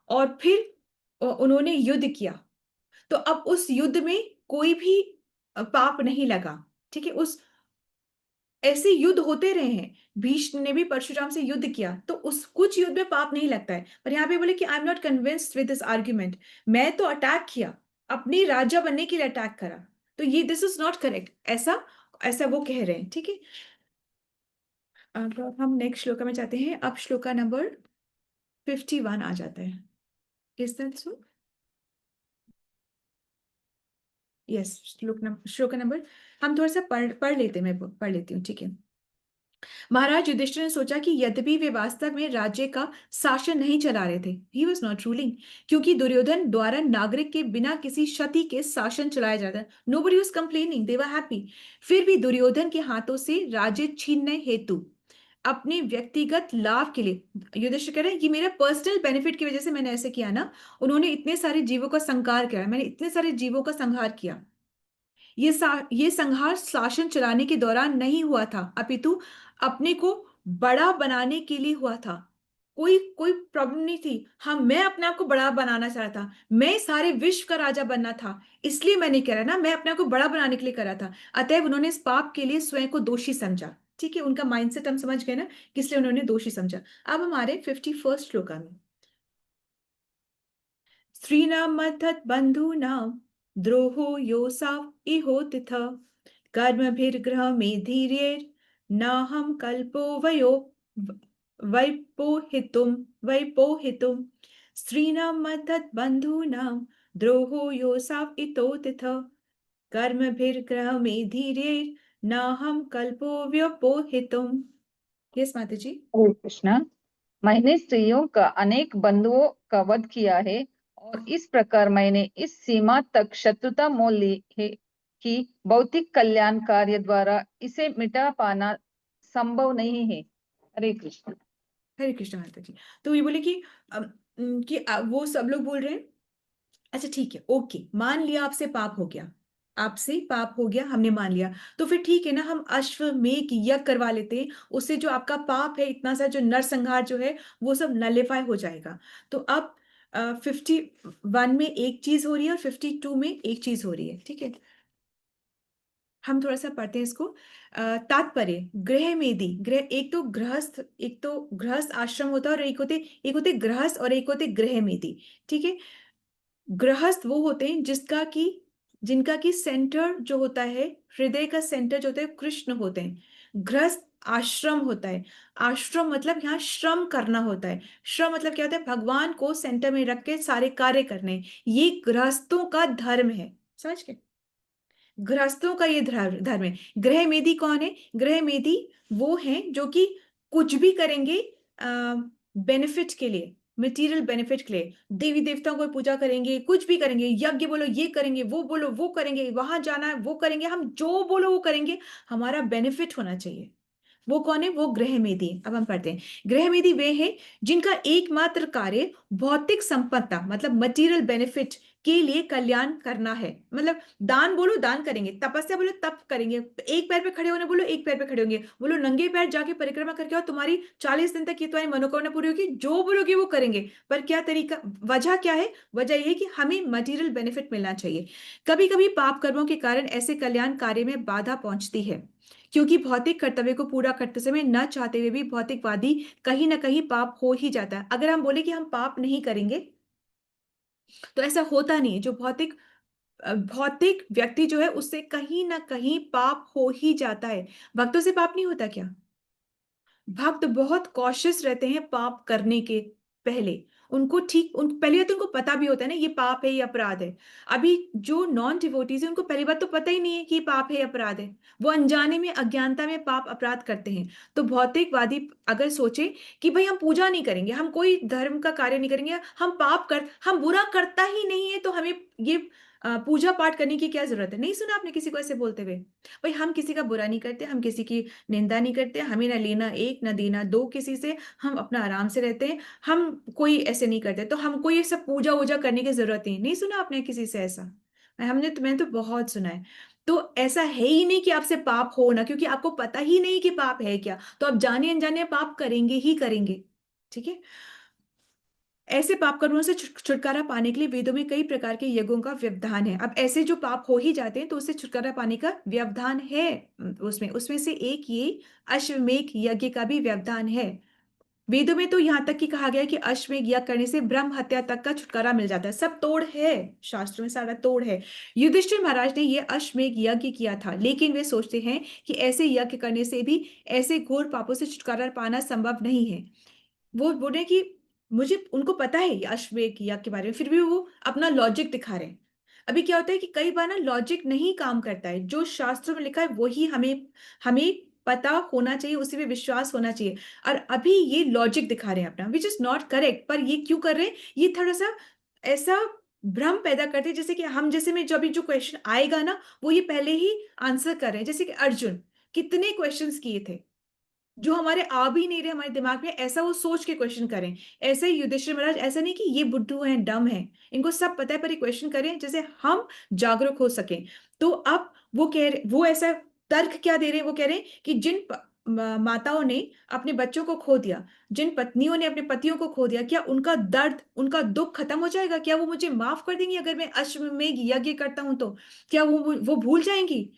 और फिर उन्होंने युद्ध किया, तो अब उस युद्ध में कोई भी पाप नहीं लगा। ठीक है, उस ऐसे युद्ध होते रहे हैं, भीष्म ने भी परशुराम से युद्ध किया, तो उस कुछ युद्ध में पाप नहीं लगता है, पर यहाँ पे बोले कि I am not convinced with this argument, मैं तो अटैक किया, अपने राजा बनने के लिए अटैक करा, तो ये दिस इज नॉट करेक्ट, ऐसा ऐसा वो कह रहे हैं। ठीक है, अब हम नेक्स्ट श्लोका में जाते हैं। अब श्लोका नंबर 51 आ जाता है। Is that so? यस, श्लोक नंबर हम थोड़ा सा पढ़ लेते हैं, मैं पढ़ लेती हूँ। ठीक है, महाराज युधिष्ठिर ने सोचा कि यद्यपि वे वास्तव में राज्य का शासन नहीं चला रहे थे, ही वॉज नॉट रूलिंग, क्योंकि दुर्योधन द्वारा नागरिक के बिना किसी क्षति के शासन चलाया जाता, nobody was complaining, they were happy, फिर भी दुर्योधन के हाथों से राज्य छीनने हेतु अपने व्यक्तिगत लाभ के लिए, युधिष्ठिर कह रहे हैं कि मेरा पर्सनल बेनिफिट की वजह से मैंने ऐसे किया ना, उन्होंने इतने सारे जीवों का संहार किया, मैंने इतने सारे जीवों का संहार किया, ये संहार शासन चलाने के दौरान नहीं हुआ था, अपितु अपने को बड़ा बनाने के लिए हुआ था। कोई कोई प्रॉब्लम नहीं थी, हम मैं अपने आप को बड़ा बनाना चाह रहा था, मैं सारे विश्व का राजा बनना था, इसलिए मैंने कह रहा ना, मैं अपने आप को बड़ा बनाने के लिए करा था, अतएव उन्होंने इस पाप के लिए स्वयं को दोषी समझा। ठीक है, उनका माइंडसेट हम समझ गए ना, किसलिए उन्होंने दोषी समझा। अब हमारे 51 श्लोका में, स्त्रीणां मद्धत बंधूनां द्रोहो योऽसाव इहोतिथ कर्मभिर्गृह में धीर्ये नाहं कल्पो वैपोहितुम स्त्रीणां मदत् बंधूनां द्रोहो योऽसाव इतो तिथ कर्मभिर्ग्रहमे धीरे नाहं कल्पो व्यपोहितुम। यस माता जी। हरे कृष्णा। मैंने स्त्रियों का अनेक बंधुओं का वध किया है और इस प्रकार मैंने इस सीमा तक शत्रुता मोल ली है कि भौतिक कल्याण कार्य द्वारा इसे मिटा पाना संभव नहीं है। हरे कृष्ण। हरे कृष्ण माता जी। तो ये बोले कि वो सब लोग बोल रहे हैं, अच्छा ठीक है, ओके, मान लिया आपसे पाप हो गया, आपसे पाप हो गया, हमने मान लिया, तो फिर ठीक है ना, हम अश्वमेध यज्ञ करवा लेते हैं, उससे जो आपका पाप है, इतना सा जो नरसंहार जो है वो सब नलिफाई हो जाएगा। तो अब 51 में एक चीज हो रही है और 52 में एक चीज हो रही है, ठीक है। हम थोड़ा सा पढ़ते हैं इसको। तात्पर्य, गृह मेदी, गृह एक तो गृहस्थ आश्रम होता है और एक होते गृहस्थ और एक होते गृह मेदी, ठीक है। गृहस्थ वो होते हैं जिनका की सेंटर जो होता है, हृदय का सेंटर जो होता है कृष्ण होते हैं। गृहस्थ आश्रम होता है। आश्रम मतलब यहाँ श्रम करना होता है। श्रम मतलब क्या होता है, भगवान को सेंटर में रख के सारे कार्य करने, ये गृहस्थों का धर्म है, समझ गए। गृहस्थों का ये धर्म है। गृह मेदी कौन है? गृह मेदी वो हैं जो कि कुछ भी करेंगे बेनिफिट के लिए, मटेरियल बेनिफिट के लिए, देवी देवताओं को पूजा करेंगे, कुछ भी करेंगे, यज्ञ बोलो ये करेंगे, वो बोलो वो करेंगे, वहां जाना है वो करेंगे, हम जो बोलो वो करेंगे, हमारा बेनिफिट होना चाहिए। वो कौन है? वो गृह मेदी। अब हम पढ़ते हैं, गृह मेदी वे हैं जिनका एकमात्र कार्य भौतिक संपत्ता मतलब मटेरियल बेनिफिट के लिए कल्याण करना है। मतलब दान बोलो दान करेंगे, तपस्या बोलो तप करेंगे, एक पैर पे खड़े होने बोलो एक पैर पे खड़े होंगे, बोलो नंगे पैर जाके परिक्रमा करके आओ, तुम्हारी 40 दिन तक ये तुम्हारी मनोकामना पूरी होगी, जो बोलोगे वो करेंगे। पर क्या तरीका, वजह क्या है? वजह ये है कि हमें मटेरियल बेनिफिट मिलना चाहिए। कभी कभी पाप कर्मों के कारण ऐसे कल्याण कार्य में बाधा पहुंचती है, क्योंकि भौतिक कर्तव्य को पूरा करते समय न चाहते हुए भी भौतिकवादी कहीं ना कहीं पाप हो ही जाता है। अगर हम बोले कि हम पाप नहीं करेंगे तो ऐसा होता नहीं है। जो भौतिक व्यक्ति जो है उससे कहीं ना कहीं पाप हो ही जाता है। भक्तों से पाप नहीं होता क्या? भक्त बहुत कॉशियस रहते हैं पाप करने के पहले। उन पहली बात तो उनको पता भी होता है ना ये पाप है ये अपराध है। अभी जो नॉन डिवोटीज है उनको पहली बात तो पता ही नहीं है कि ये पाप है या अपराध है, वो अनजाने में अज्ञानता में पाप अपराध करते हैं। तो भौतिकवादी अगर सोचे कि भाई हम पूजा नहीं करेंगे, हम कोई धर्म का कार्य नहीं करेंगे, हम बुरा करता ही नहीं है, तो हमें ये पूजा पाठ करने की क्या जरूरत है? नहीं सुना आपने किसी को ऐसे बोलते हुए? भाई हम किसी का बुरा नहीं करते, हम किसी की निंदा नहीं करते, हमें ना लेना एक ना देना दो किसी से, हम अपना आराम से रहते हैं, हम कोई ऐसे नहीं करते, तो हमको ये सब पूजा वूजा करने की जरूरत नहीं। नहीं सुना आपने किसी से ऐसा? मैंने तो बहुत सुना है। तो ऐसा है ही नहीं कि आपसे पाप हो ना, क्योंकि आपको पता ही नहीं कि पाप है क्या, तो आप जाने अनजाने पाप करेंगे ही करेंगे, ठीक है। ऐसे पाप कर्मों से छुटकारा पाने के लिए वेदों में कई प्रकार के यज्ञों का व्यवधान है। अब ऐसे जो पाप हो ही जाते हैं तो उससे छुटकारा पाने का व्यवधान है। उसमें उसमें से एक ये अश्वमेध यज्ञ का भी व्यवधान है। वेदों में तो यहाँ तक कि कहा गया है कि अश्वमेध यज्ञ करने से ब्रह्म हत्या तक का छुटकारा मिल जाता है। सब तोड़ है, शास्त्रों में सारा तोड़ है। युधिष्ठिर महाराज ने ये अश्वमेध यज्ञ किया था, लेकिन वे सोचते हैं कि ऐसे यज्ञ करने से भी ऐसे घोर पापों से छुटकारा पाना संभव नहीं है। वो बोले कि मुझे उनको पता है ये अश्वमेध यज्ञ के बारे में, फिर भी वो अपना लॉजिक दिखा रहे हैं। अभी क्या होता है कि कई बार ना लॉजिक नहीं काम करता है, जो शास्त्रों में लिखा है वही हमें हमें पता होना चाहिए, उसी पे विश्वास होना चाहिए। और अभी ये लॉजिक दिखा रहे हैं अपना, विच इज नॉट करेक्ट। पर ये क्यों कर रहे हैं? ये थोड़ा सा ऐसा भ्रम पैदा करते हैं, जैसे कि हम जैसे में जो अभी जो क्वेश्चन आएगा ना वो ये पहले ही आंसर कर रहे हैं। जैसे कि अर्जुन कितने क्वेश्चंस किए थे जो हमारे आ भी नहीं रहे हमारे दिमाग में, ऐसा वो सोच के क्वेश्चन करें। ऐसे ही युधिष्ठिर महाराज, ऐसा नहीं कि ये बुद्धू हैं डम हैं, इनको सब पता है, पर ये क्वेश्चन करें जैसे हम जागरूक हो सकें। तो अब वो ऐसा तर्क क्या दे रहे हैं? वो कह रहे हैं कि माताओं ने अपने बच्चों को खो दिया, जिन पत्नियों ने अपने पतियों को खो दिया, क्या उनका दर्द उनका दुख खत्म हो जाएगा? क्या वो मुझे माफ कर देंगी अगर मैं अश्वमेध यज्ञ करता हूं? तो क्या वो भूल जाएंगी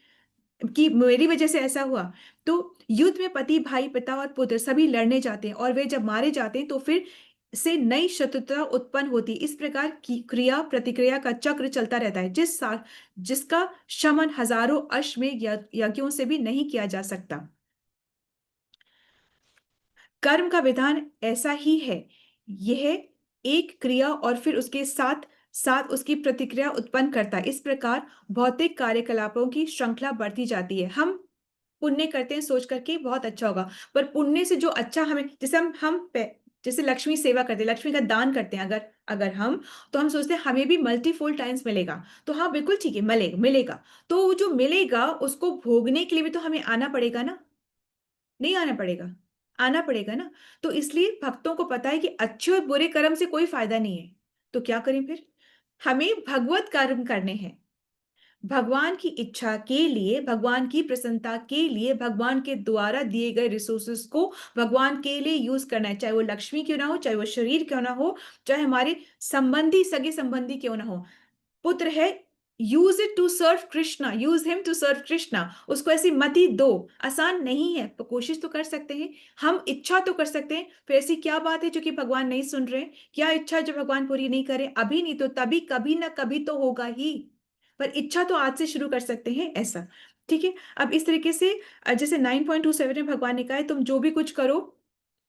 कि मेरी वजह से ऐसा हुआ? तो युद्ध में पति भाई पिता और पुत्र सभी लड़ने जाते हैं, और वे जब मारे जाते हैं तो फिर से नई शत्रुता उत्पन्न होती है। इस प्रकार की क्रिया प्रतिक्रिया का चक्र चलता रहता है, जिसका शमन हजारों अश्वमेध यज्ञों से भी नहीं किया जा सकता। कर्म का विधान ऐसा ही है, यह एक क्रिया और फिर उसके साथ साथ उसकी प्रतिक्रिया उत्पन्न करता है। इस प्रकार भौतिक कार्यकलापों की श्रृंखला बढ़ती जाती है। हम पुण्य करते हैं सोच करके बहुत अच्छा होगा, पर पुण्य से जो अच्छा हमें, जैसे जैसे लक्ष्मी सेवा करते हैं, लक्ष्मी का दान करते हैं, अगर अगर हम, तो हम सोचते हैं हमें भी मल्टीफोल्ड टाइम्स मिलेगा, तो हाँ बिल्कुल ठीक है, मिलेगा मिलेगा। तो वो जो मिलेगा उसको भोगने के लिए भी तो हमें आना पड़ेगा ना, नहीं आना पड़ेगा, आना पड़ेगा ना। तो इसलिए भक्तों को पता है कि अच्छे और बुरे कर्म से कोई फायदा नहीं है, तो क्या करें फिर, हमें भगवत कर्म करने हैं, भगवान की इच्छा के लिए, भगवान की प्रसन्नता के लिए, भगवान के द्वारा दिए गए रिसोर्सेस को भगवान के लिए यूज करना है, चाहे वो लक्ष्मी क्यों ना हो, चाहे वो शरीर क्यों ना हो, चाहे हमारे संबंधी सगे संबंधी क्यों ना हो। पुत्र है, use it to serve Krishna, use him to serve Krishna. उसको ऐसी मति दो, आसान नहीं है तो कोशिश तो कर सकते हैं, हम इच्छा तो कर सकते हैं। फिर ऐसी क्या बात है जो कि भगवान नहीं सुन रहे, क्या इच्छा जो भगवान पूरी नहीं करे, अभी नहीं तो तभी, कभी ना कभी तो होगा ही, पर इच्छा तो आज से शुरू कर सकते हैं, ऐसा। ठीक है, अब इस तरीके से जैसे 9.27 में भगवान ने कहा है, तुम जो भी कुछ करो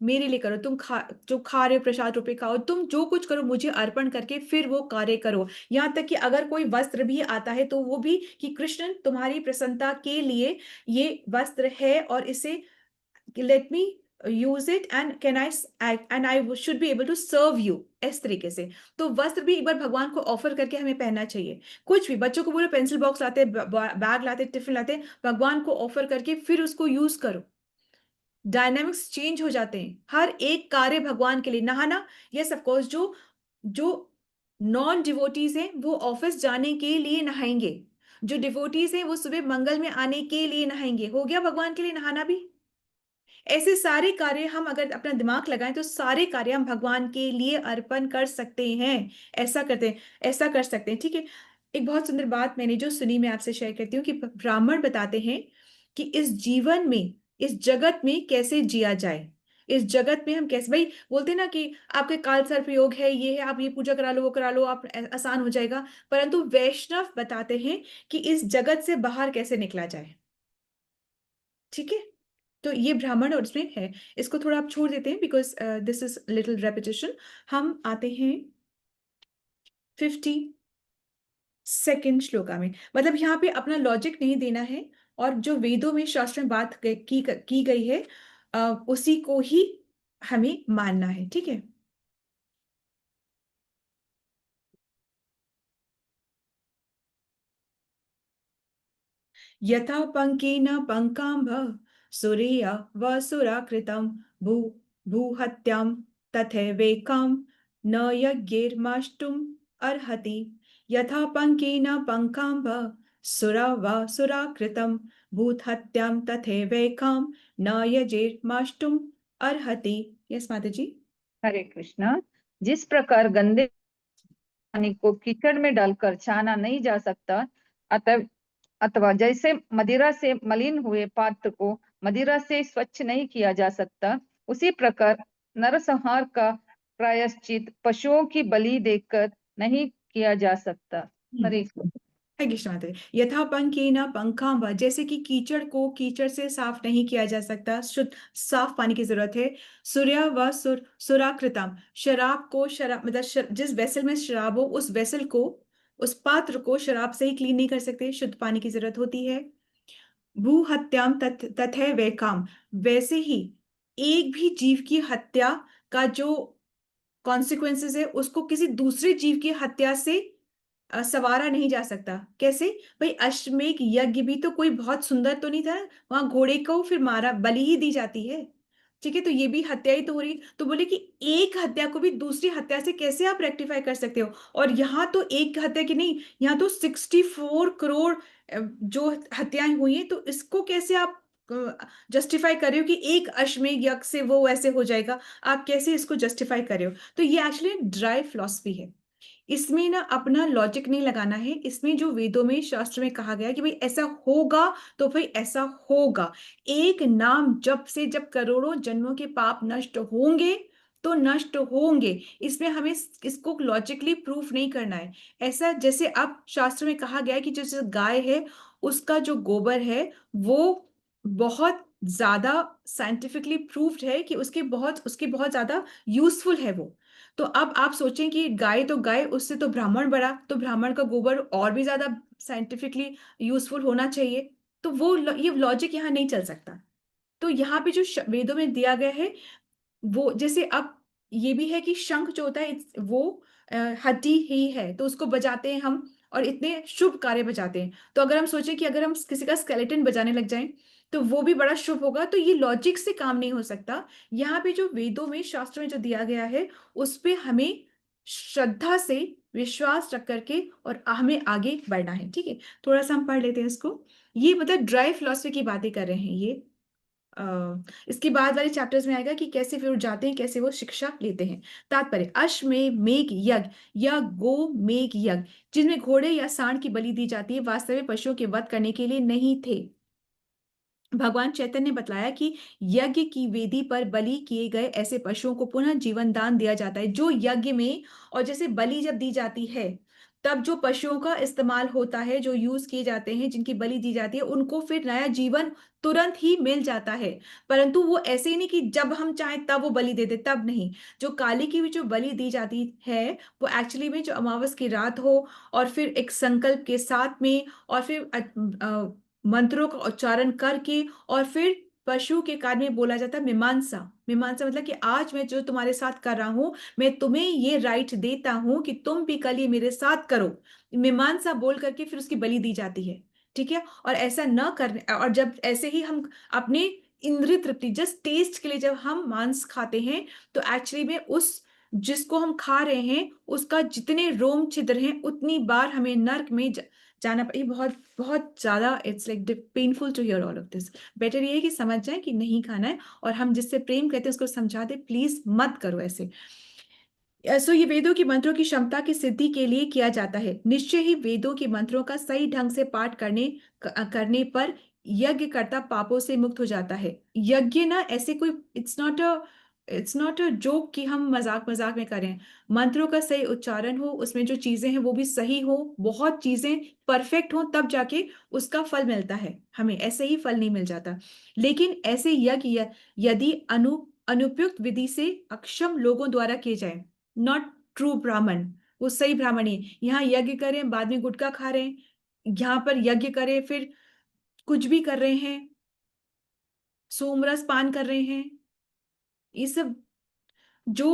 मेरे लिए करो, तुम जो खा रहे हो प्रसाद रूपे खाओ, तुम जो कुछ करो मुझे अर्पण करके फिर वो कार्य करो। यहाँ तक कि अगर कोई वस्त्र भी आता है तो वो भी कि कृष्ण तुम्हारी प्रसन्नता के लिए ये वस्त्र है और इसे let me use it and can I and I should be able to serve you, इस तरीके से। तो वस्त्र भी एक बार भगवान को ऑफर करके हमें पहनना चाहिए। कुछ भी, बच्चों को बोलो पेंसिल बॉक्स लाते, बैग लाते, टिफिन लाते, भगवान को ऑफर करके फिर उसको यूज करो। डायनामिक्स चेंज हो जाते हैं, हर एक कार्य भगवान के लिए। नहाना, यस ऑफ कोर्स, जो जो नॉन डिवोटीज हैं वो ऑफिस जाने के लिए नहाएंगे, जो डिवोटीज हैं वो सुबह मंगल में आने के लिए नहाएंगे, हो गया भगवान के लिए नहाना भी। ऐसे सारे कार्य हम अगर अपना दिमाग लगाएं तो सारे कार्य हम भगवान के लिए अर्पण कर सकते हैं, ऐसा करते हैं, ऐसा कर सकते हैं। ठीक है, एक बहुत सुंदर बात मैंने जो सुनी मैं आपसे शेयर करती हूँ कि ब्राह्मण बताते हैं कि इस जीवन में, इस जगत में कैसे जिया जाए, इस जगत में हम कैसे, भाई बोलते हैं ना कि आपके काल सर्प योग है, ये है, आप ये पूजा करा लो, वो करा लो, आप आसान हो जाएगा। परंतु वैष्णव बताते हैं कि इस जगत से बाहर कैसे निकला जाए। ठीक है, तो ये ब्राह्मण और उसमें है, इसको थोड़ा आप छोड़ देते हैं because this is little repetition. हम आते हैं 52nd श्लोका में, मतलब यहाँ पे अपना लॉजिक नहीं देना है, और जो वेदों में शास्त्र में बात की गई है उसी को ही हमें मानना है। ठीक है, यथा पंकेन पंकाम्भ सूर्या वसुराकृतं भू भूहत्यां तथैवेकां न यज्ञैर्माष्टुम् अर्हति। यथा पंकेन पंकाम्भ सुरा वसुराकृतं भूतहत्यां तथैवेकां न यज्ञैर्माष्टुम् अर्हति। यस माता जी। हरे कृष्णा। जिस प्रकार गंदे पानी को कीचड़ में डालकर छाना नहीं जा सकता, अतः अथवा जैसे मदिरा से मलिन हुए पात्र को मदिरा से स्वच्छ नहीं किया जा सकता, उसी प्रकार नरसंहार का प्रायश्चित पशुओं की बलि देकर नहीं किया जा सकता। हरे कृष्ण। है कृष्ण माता जी। यथा पंकेन पंखाम्ब, जैसे कि कीचड़ को कीचड़ से साफ नहीं किया जा सकता, शुद्ध साफ पानी की जरूरत है। सूर्य व सुराकृतम, शराब को शराब मतलब जिस वेसल में शराब हो उस वेसल को, उस पात्र को शराब से ही क्लीन नहीं कर सकते, शुद्ध पानी की जरूरत होती है। भू हत्याम तथै वैकाम, वैसे ही एक भी जीव की हत्या का जो कॉन्सिक्वेंसेस है उसको किसी दूसरे जीव की हत्या से सवारा नहीं जा सकता। कैसे, भाई अश्वमेध यज्ञ भी तो कोई बहुत सुंदर तो नहीं था, वहां घोड़े को फिर मारा, बलि ही दी जाती है। ठीक है, तो ये भी हत्या ही तो हो रही। तो बोले कि एक हत्या को भी दूसरी हत्या से कैसे आप रेक्टिफाई कर सकते हो, और यहाँ तो एक हत्या की नहीं, यहाँ तो 64 करोड़ जो हत्याएं हुई हैं, तो इसको कैसे आप जस्टिफाई कर रहे हो कि एक अश्वमेध यज्ञ से वो ऐसे हो जाएगा, आप कैसे इसको जस्टिफाई कर रहे हो। तो ये एक्चुअली ड्राई फिलॉसफी है, इसमें ना अपना लॉजिक नहीं लगाना है। इसमें जो वेदों में शास्त्र में कहा गया कि भाई ऐसा होगा तो भाई ऐसा होगा, एक नाम जप से जब करोड़ों जन्मों के पाप नष्ट होंगे तो नष्ट होंगे, इसमें हमें इसको लॉजिकली प्रूफ नहीं करना है। ऐसा जैसे अब शास्त्र में कहा गया है कि जैसे गाय है उसका जो गोबर है वो बहुत ज्यादा साइंटिफिकली प्रूव्ड है कि उसके बहुत ज्यादा यूजफुल है वो। तो अब आप सोचें कि गाय तो गाय, उससे तो ब्राह्मण बड़ा, तो ब्राह्मण का गोबर और भी ज्यादा साइंटिफिकली यूजफुल होना चाहिए। तो ये लॉजिक यहाँ नहीं चल सकता। तो यहाँ पे जो वेदों में दिया गया है, वो जैसे अब ये भी है कि शंख जो होता है वो हड्डी ही है, तो उसको बजाते हैं हम, और इतने शुभ कार्य बजाते हैं। तो अगर हम सोचें कि अगर हम किसी का स्केलेटन बजाने लग जाएं तो वो भी बड़ा शुभ होगा, तो ये लॉजिक से काम नहीं हो सकता। यहाँ पे जो वेदों में, शास्त्रों में जो दिया गया है, उस पे हमें श्रद्धा से विश्वास रख करके और हमें आगे बढ़ना है। ठीक है, थोड़ा सा हम पढ़ लेते हैं इसको। ये मतलब ड्राई फिलोसफी की बातें कर रहे हैं ये। इसके बाद वाले चैप्टर्स में आएगा कि कैसे फिर जाते हैं, कैसे वो शिक्षा लेते हैं। तात्पर्य, अश्वमेध मेघ यज्ञ या गो मेघ यज्ञ, जिनमें घोड़े या सांड की बलि दी जाती है, वास्तव में पशुओं के वध करने के लिए नहीं थे। भगवान चैतन्य ने बतलाया कि यज्ञ की वेदी पर बलि किए गए ऐसे पशुओं को पुनः जीवन दान दिया जाता है। जो यज्ञ में, और जैसे बलि जब दी जाती है, तब जो पशुओं का इस्तेमाल होता है, जो यूज किए जाते हैं, जिनकी बलि दी जाती है, उनको फिर नया जीवन तुरंत ही मिल जाता है। परंतु वो ऐसे ही नहीं कि जब हम चाहें तब वो बलि दे दे, तब नहीं। जो काली की भी जो बलि दी जाती है, वो एक्चुअली में जो अमावस की रात हो, और फिर एक संकल्प के साथ में, और फिर मंत्रों का उच्चारण करके, और फिर पशु के कान में बोला जाता है मीमांसा। मीमांसा मतलब कि आज मैं जो तुम्हारे साथ कर रहा हूं, मैं तुम्हें ये राइट देता हूं कि तुम भी कल ये मेरे साथ करो। मीमांसा बोल करके फिर उसकी बलि दी जाती है। ठीक है, और ऐसा न करने, और जब ऐसे ही हम अपने इंद्रिय तृप्ति, जस्ट टेस्ट के लिए जब हम मांस खाते हैं, तो एक्चुअली में उस जिसको हम खा रहे हैं उसका जितने रोम छिद्र हैं, उतनी बार हमें नर्क में जाना ये बहुत बहुत ज्यादा, it's like painful to hear all of this. Better ये है कि समझ जाए कि नहीं खाना है, और हम जिससे प्रेम करते हैं उसको समझा दे, प्लीज मत करो ऐसे। सो ये वेदों की मंत्रों की क्षमता की सिद्धि के लिए किया जाता है। निश्चय ही वेदों के मंत्रों का सही ढंग से पाठ करने पर यज्ञकर्ता पापों से मुक्त हो जाता है। यज्ञ ना ऐसे कोई, इट्स नॉट अ जोक कि हम मजाक मजाक में करें। मंत्रों का सही उच्चारण हो, उसमें जो चीजें हैं वो भी सही हो, बहुत चीजें परफेक्ट हो, तब जाके उसका फल मिलता है। हमें ऐसे ही फल नहीं मिल जाता। लेकिन ऐसे यज्ञ यदि अनुपयुक्त विधि से अक्षम लोगों द्वारा किए जाए, नॉट ट्रू ब्राह्मण, वो सही ब्राह्मण ही यहाँ यज्ञ करें, बाद में गुटखा खा रहे हैं, यहाँ पर यज्ञ करें फिर कुछ भी कर रहे हैं, सोमरस पान कर रहे हैं, ये सब जो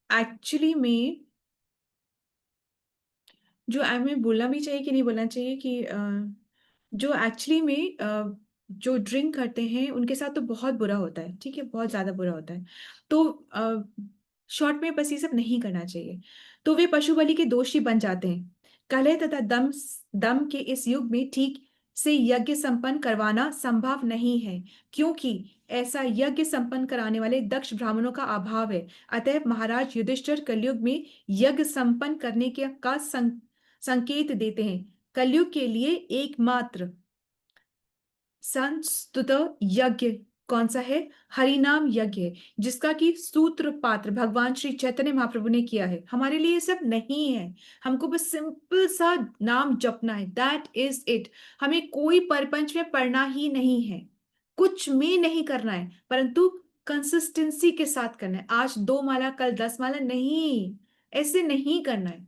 एक्चुअली में, जो हमें बोलना भी चाहिए कि नहीं बोलना चाहिए कि जो एक्चुअली में जो ड्रिंक करते हैं उनके साथ तो बहुत बुरा होता है। ठीक है, बहुत ज्यादा बुरा होता है। तो शॉर्ट में बस ये सब नहीं करना चाहिए, तो वे पशु बलि के दोषी बन जाते हैं। कलह तथा दम दम के इस युग में ठीक से यज्ञ संपन्न करवाना संभव नहीं है, क्योंकि ऐसा यज्ञ संपन्न कराने वाले दक्ष ब्राह्मणों का अभाव है। अतः महाराज युधिष्ठिर कलयुग में यज्ञ संपन्न करने का संकेत देते हैं। कलयुग के लिए एकमात्र संस्तुत यज्ञ कौन सा है? हरिनाम यज्ञ है, जिसका कि सूत्र पात्र भगवान श्री चैतन्य महाप्रभु ने किया है। हमारे लिए ये सब नहीं है, हमको बस सिंपल सा नाम जपना है, दैट इज इट। हमें कोई परपंच में पढ़ना ही नहीं है, कुछ में नहीं करना है, परंतु कंसिस्टेंसी के साथ करना है। आज 2 माला, कल 10 माला नहीं, ऐसे नहीं करना है।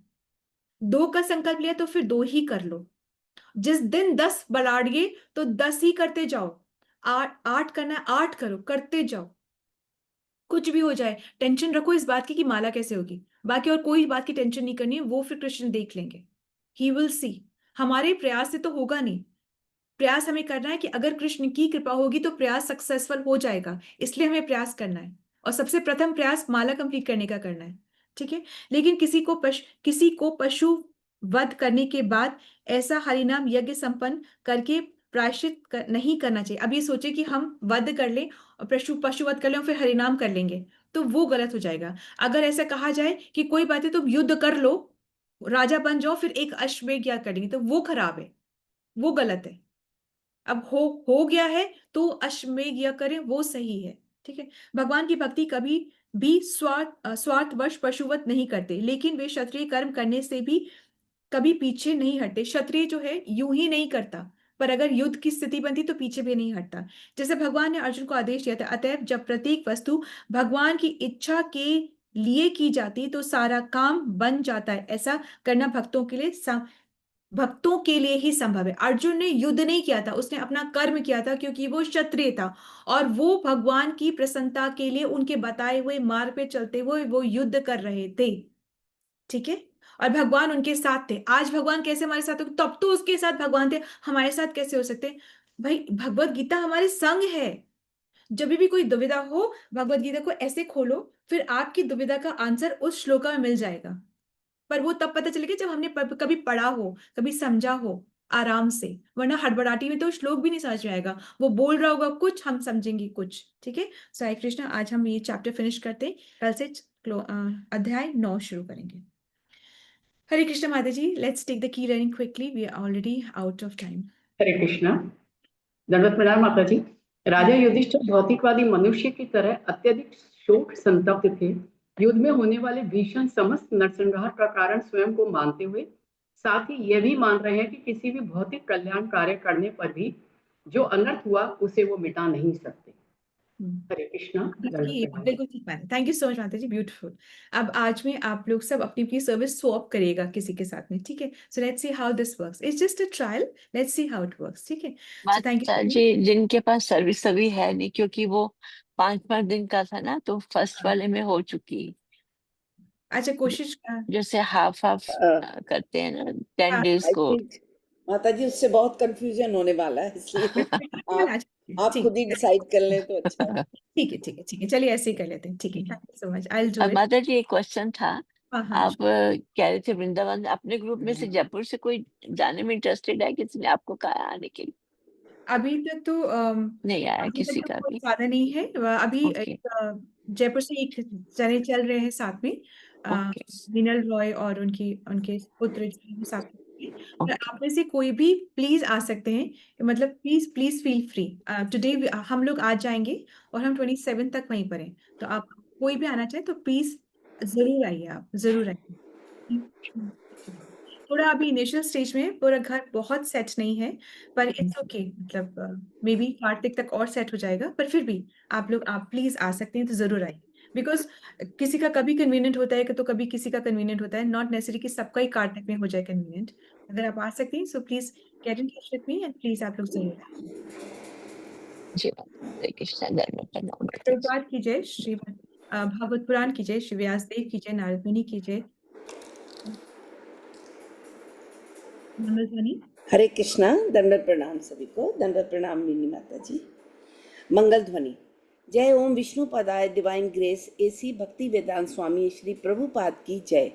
2 का संकल्प लिया तो फिर 2 ही कर लो। जिस दिन 10 बढ़ाड़िए तो 10 ही करते जाओ। 8 करना है, 8 करो, करते जाओ। कुछ भी हो जाए, टेंशन रखो इस बात की कि माला कैसे होगी, बाकी और कोई बात की टेंशन नहीं करनी है, वो फिर कृष्ण देख लेंगे, ही विल सी। हमारे प्रयास से तो होगा नहीं। प्रयास हमें करना है कि अगर कृष्ण की कृपा होगी तो प्रयास सक्सेसफुल हो जाएगा, इसलिए हमें प्रयास करना है, और सबसे प्रथम प्रयास माला कंप्लीट करने का करना है। ठीक है, लेकिन किसी को पशु वध करने के बाद ऐसा हरिनाम यज्ञ संपन्न करके नहीं करना चाहिए। अब ये सोचे कि हम वध कर लें और पशु वध कर लें और फिर हरिनाम कर लेंगे, तो वो गलत हो जाएगा। अगर ऐसा कहा जाए कि कोई बात है तुम युद्ध कर लो, राजा बन जाओ, फिर एक अश्वमेध याग करेंगे, तो वो खराब है, वो गलत है। अब हो गया है तो अश्वमेध यज्ञ करें, वो सही है। ठीक है, भगवान की भक्ति कभी भी स्वार्थवश पशुवत नहीं करते, लेकिन वे क्षत्रिय कर्म करने से भी कभी पीछे नहीं हटते। क्षत्रिय जो है यूं ही नहीं करता, पर अगर युद्ध की स्थिति बनती तो पीछे भी नहीं हटता। जैसे भगवान ने अर्जुन को आदेश दिया था, अतएव जब प्रत्येक वस्तु भगवान की इच्छा के लिए की जाती तो सारा काम बन जाता है। ऐसा करना भक्तों के लिए ही संभव है। अर्जुन ने युद्ध नहीं किया था, उसने अपना कर्म किया था क्योंकि वो क्षत्रिय था और वो भगवान की प्रसन्नता के लिए उनके बताए हुए मार्ग पे चलते हुए वो युद्ध कर रहे थे। ठीक है, और भगवान उनके साथ थे। आज भगवान कैसे हमारे साथ हो, तब तो उसके साथ भगवान थे, हमारे साथ कैसे हो सकते? भाई भगवत गीता हमारे संग है। जब भी कोई दुविधा हो, भगवत गीता को ऐसे खोलो, फिर आपकी दुविधा का आंसर उस श्लोका में मिल जाएगा। पर वो तब पता चलेगा जब हमने कभी पढ़ा हो, कभी समझा हो आराम से, वरना हड़बड़ाटी में तो श्लोक भी नहीं समझ में आएगा। वो बोल रहा होगा कुछ, हम समझेंगे कुछ। ठीक है, सो हरे कृष्णा, आज हम ये चैप्टर फिनिश करते हैं, कल से अध्याय 9 शुरू करेंगे। हरे कृष्णा माता जी, let's take the key running quickly, we are already out of time. Hare Krishna. दंडवत प्रणाम माता जी। राजा युधिष्ठिर भौतिकवादी मनुष्य की तरह अत्यधिक शोक संतप्त थे। युद्ध में होने वाले भीषण समस्त नरसंहार का कारण स्वयं को मानते हुए साथ ही यह भी मान रहे हैं कि किसी भी भौतिक कल्याण कार्य करने पर भी जो अनर्थ हुआ उसे वो मिटा नहीं सकते। हरे कृष्णा। बिल्कुल ठीक बात है। थैंक यू सो मच माता जी, ब्यूटीफुल। अब आज में आप लोग सब अपनी अपनी सर्विस स्वैप करिएगा किसी के साथ में, ठीक है? So let's see how this works, it's just a trial, let's see how it works, ठीक है? सो थैंक माता यू। जी, जिनके पास सर्विस अभी है नहीं, क्योंकि वो 5-5 दिन का था ना, तो फर्स्ट वाले में हो चुकी। अच्छा, कोशिश जैसे हाफ हाफ करते हैं ना 10 डेज आई को। थिंक माता जी उससे बहुत कंफ्यूजन होने वाला है, इसलिए आप खुद ही डिसाइड कर लें तो अच्छा है। ठीक है, ठीक है, ठीक है, चलिए ऐसे ही कर लेते हैं। ठीक है, thank you so much, I will do और इट। माता जी, एक क्वेश्चन था। हाँ हाँ, आप कह रहे थे वृंदावन, अपने ग्रुप में से जयपुर से कोई जाने में इंटरेस्टेड है? किसी ने आपको कहा आने के लिए? अभी तक तो नहीं आया अभी किसी तक तो का कोई भी? ज्यादा नहीं है। अभी ओके एक जयपुर से एक जने चल रहे हैं साथ में, ओके मीनल रॉय और उनकी उनके पुत्र जो हैं वो साथ में हैं। पर ओके आप में से कोई भी प्लीज आ सकते हैं, मतलब please please feel free. Today हम लोग आज जाएंगे और हम 27 तक वहीं पर हैं, तो आप कोई भी आना चाहे तो प्लीज जरूर आइए, आप जरूर आइए। थोड़ा अभी इनिशियल स्टेज में है, पूरा घर बहुत सेट नहीं है, पर इट्स ओके, मतलब मे बी कार्तिक तक और सेट हो जाएगा। पर फिर भी आप प्लीज आ सकते हैं तो जरूर आइए, बिकॉज किसी का कभी कन्वीनियंट होता है तो कभी किसी का कन्वीनियंट होता है, नॉट नेसेसरी कि सबका ही कार्तिक में हो जाए कन्वीनियंट। अगर आप आ सकते हैं so please get in touch with me and please आप लोग जरूर आइए। जी। हरे कृष्णा। धन्यवाद प्रणाम माता जी। प्रभुपाद की जय, श्री भागवत पुराण की जय, श्री व्यासदेव की जय, नारद मुनि की जय। मंगल ध्वनि। हरे कृष्णा। दंडवत प्रणाम सभी को। दंडवत प्रणाम मीनी माता जी। मंगल ध्वनि। जय ओम विष्णु पदाय डिवाइन ग्रेस एसी भक्ति वेदांत स्वामी श्री प्रभुपाद की जय।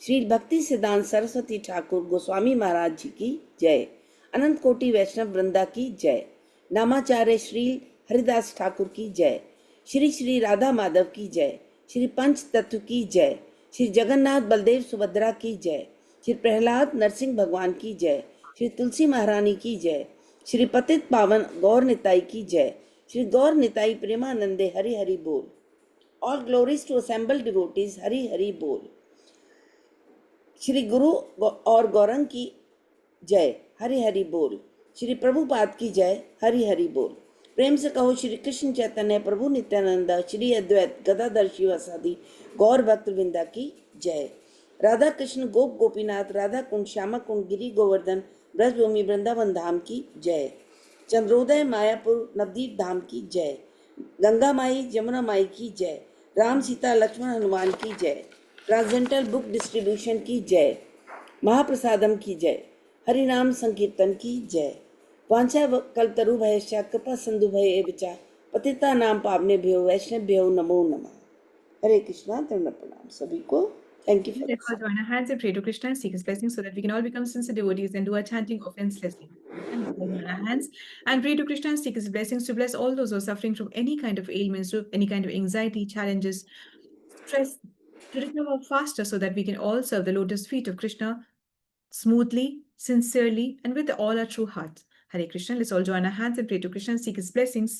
श्री भक्ति सिद्धांत सरस्वती ठाकुर गोस्वामी महाराज जी की जय। अनंत कोटि वैष्णव वृंदा की जय। नामाचार्य श्री हरिदास ठाकुर की जय। श्री श्री राधा माधव की जय। श्री पंच तत्व की जय। श्री जगन्नाथ बलदेव सुभद्रा की जय। श्री प्रहलाद नरसिंह भगवान की जय। श्री तुलसी महारानी की जय। श्री पतित पावन गौर निताई की जय। श्री गौर निताई प्रेमानंदे हरि हरि बोल। All glories to assembled devotees Hari Hari बोल। श्री गुरु और गौरंग की जय हरि हरि बोल। श्री प्रभुपाद की जय हरि हरि बोल। प्रेम से कहो श्री कृष्ण चैतन्य प्रभु नित्यानंद श्री अद्वैत गदाधर शिवासादि गौर भक्त वृंदा की जय। राधा कृष्ण गोप गोपीनाथ राधा कुंड श्यामा कुंड गिरी गोवर्धन ब्रजभूमि वृंदावन धाम की जय। चंद्रोदय मायापुर नवदीप धाम की जय। गंगा माई जमुना माई की जय। राम सीता लक्ष्मण हनुमान की जय। ट्रांसजेंडर बुक डिस्ट्रीब्यूशन की जय। महाप्रसादम की जय। हरि नाम संकीर्तन की जय। वांछा कल्पतरु भयश्च कृपा सिंधु भय विचा पतिता नाम पावनेभ्यो वैष्णवेभ्यो नमो नमः। हरे कृष्णा। दंड प्रणाम सभी को। Thank you for Let's all join our hands and pray to Krishna and seek his blessings so that we can all become sincere devotees and do our chanting offenselessly. And let's all join our hands and pray to Krishna and seek his blessings to bless all those who are suffering from any kind of ailments, to any kind of anxiety, challenges, stress, to recover faster so that we can all serve the lotus feet of Krishna smoothly, sincerely, and with all our true hearts. Hare Krishna. Let's all join our hands and pray to Krishna and seek his blessings.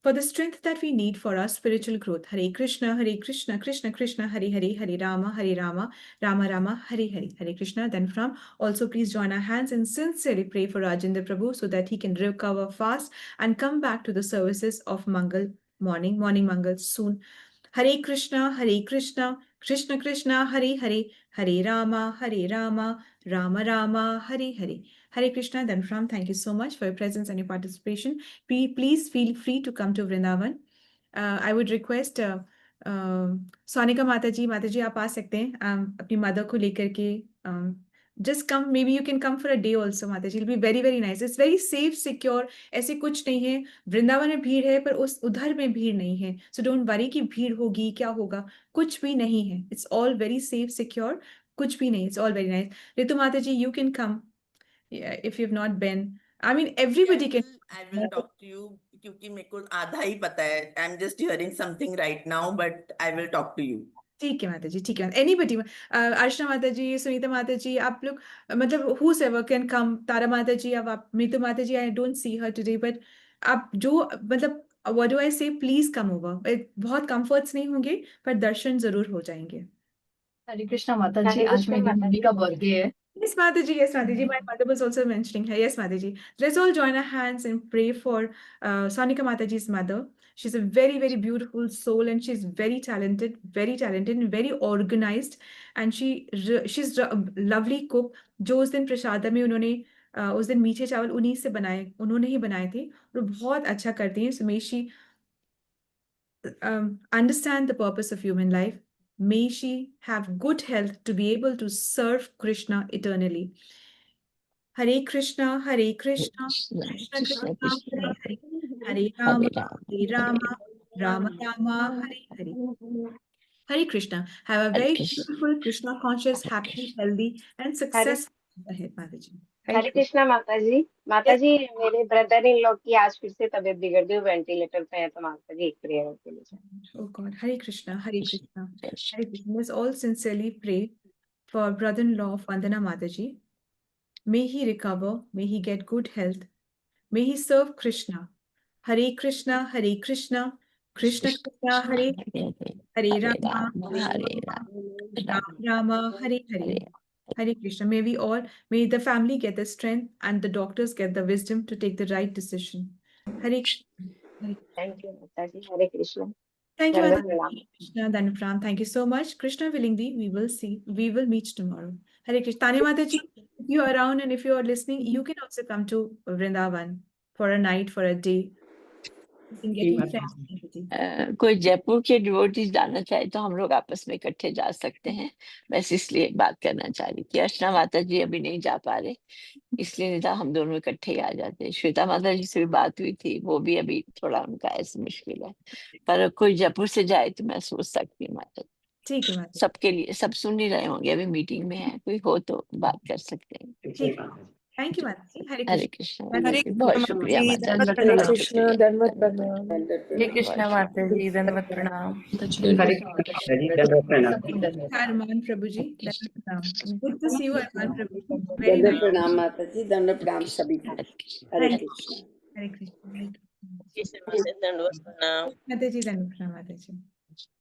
for the strength that we need for our spiritual growth. Hare Krishna, Krishna Krishna, Hare Hare, Hare Rama, Rama Rama, Hare Hare. Hare Krishna. Then from also please join our hands and sincerely pray for Rajendra Prabhu so that he can recover fast and come back to the services of Mangal morning Mangal soon. Hare Krishna, Krishna Krishna, Hare Hare, Hare Rama, Rama Rama, Hare Hare. Hare Krishna. Then from thank you so much for your presence and your participation. Please feel free to come to Vrindavan. I would request Sonika माता जी आप आ सकते हैं अपनी mother को लेकर के just come, maybe you can come for a day also माता जी, it'll be very very nice, it's very safe secure, ऐसे कुछ नहीं है, वृंदावन में भीड़ है पर उधर में भीड़ नहीं है, so don't worry कि भीड़ होगी क्या होगा, कुछ भी नहीं है, it's all very safe secure, कुछ भी नहीं, it's all very nice. Ritu माता जी you can come, yeah, if you've not been, I mean everybody can. I will talk to you क्योंकि मेरे को आधा ही पता है. I'm just hearing something right now, but I will talk to you. ठीक है माता जी, ठीक है. एनीबडी, अर्चना माता जी, सुनीता माता जी, आप लोग मतलब whosoever can come. तारा माता जी, अब आप मीतू माता जी, I don't see her today, but आप जो मतलब what do I say, please come over. बहुत comforts नहीं होंगे पर दर्शन जरूर हो जाएंगे. हरे कृष्णा माता जी, आज मेरी मम्मी का बर्थडे है. Yes, Mataji. Yes, Mataji. My mother was also mentioning her. Yes, Mataji. Let's all join our hands and pray for Sonika Mataji's mother. She's a very, very beautiful soul, and she's very talented, and very organized. And she's a lovely cook. जो उस दिन प्रसादा में उन्होंने उस दिन मीठे चावल उन्होंने ही बनाए थे और बहुत अच्छा करती हैं. So may she understand the purpose of human life. May she have good health to be able to serve Krishna eternally. Hare Krishna, Krishna Krishna Krishna, Krishna, Hare Rama, Rama Rama, Hare Hare. Hare Krishna. Have a very Krishna. beautiful, Krishna conscious, happy, healthy, and successful ahead, Mataji. हरे कृष्णा माता जी मेरे brother in लोग की आज फिर से तबीयत बिगड़ गई, वेंटिलेटर पे है, तो माता जी एक प्रेयर के लिए. Oh God, Hare Krishna, Hare Krishna, Hare Krishna. Let's all sincerely pray for brother-in-law of Vandana Mataji. May he recover, may he get good health, may he serve Krishna. Hare Krishna, Krishna Krishna, Hare Hare Rama, Rama, Hare Hare. Hare Krishna. May the family get the strength and the doctors get the wisdom to take the right decision. Hare Krishna. Thank you माता जी. हरे Krishna. Thank you, Dandavat Mataji. pranam. Krishna Danapram. Thank you so much. Krishna willingly, we will meet tomorrow. Hare Krishna. Tanya Mataji, if you are around and if you are listening, you can also come to Vrindavan for a night, for a day. You can get your friends and everything. कोई जयपुर के devotees जाना चाहे तो हम लोग आपस में इकट्ठे जा सकते हैं. बस इसलिए बात करना चाह रही कि अर्चना माता जी अभी नहीं जा पा रहे, इसलिए नहीं था हम दोनों इकट्ठे ही आ जाते. श्वेता माता जी से भी बात हुई थी, वो भी अभी थोड़ा उनका ऐसे मुश्किल है, पर कोई जयपुर से जाए तो मैं सोच सकती हूँ माता जी. ठीक है माता. सबके लिए, सब सुन ही रहे होंगे, अभी मीटिंग में है, कोई हो तो बात कर सकते हैं. ठीक है. Thank you, Mataji. Hare Hare Krishna. Krishna माता जी, बहुत शुक्रिया माता जी, हरे बहुत कृष्णा. शुक्रिया. दंडवत प्रणाम. हरे कृष्णा माता जी, दंडवत प्रणाम. हरे कृष्णा जी, दंडवत प्रणाम. Arman Prabhu ji. Good to see you, Arman Prabhu. Very दंडवत nice. प्रणाम माता जी, दंडवत प्रणाम सभी को. हरे कृष्ण. हरे Thank you. Krishna. Hare Krishna. दंडवत प्रणाम. Mataji, Danapram, Mataji.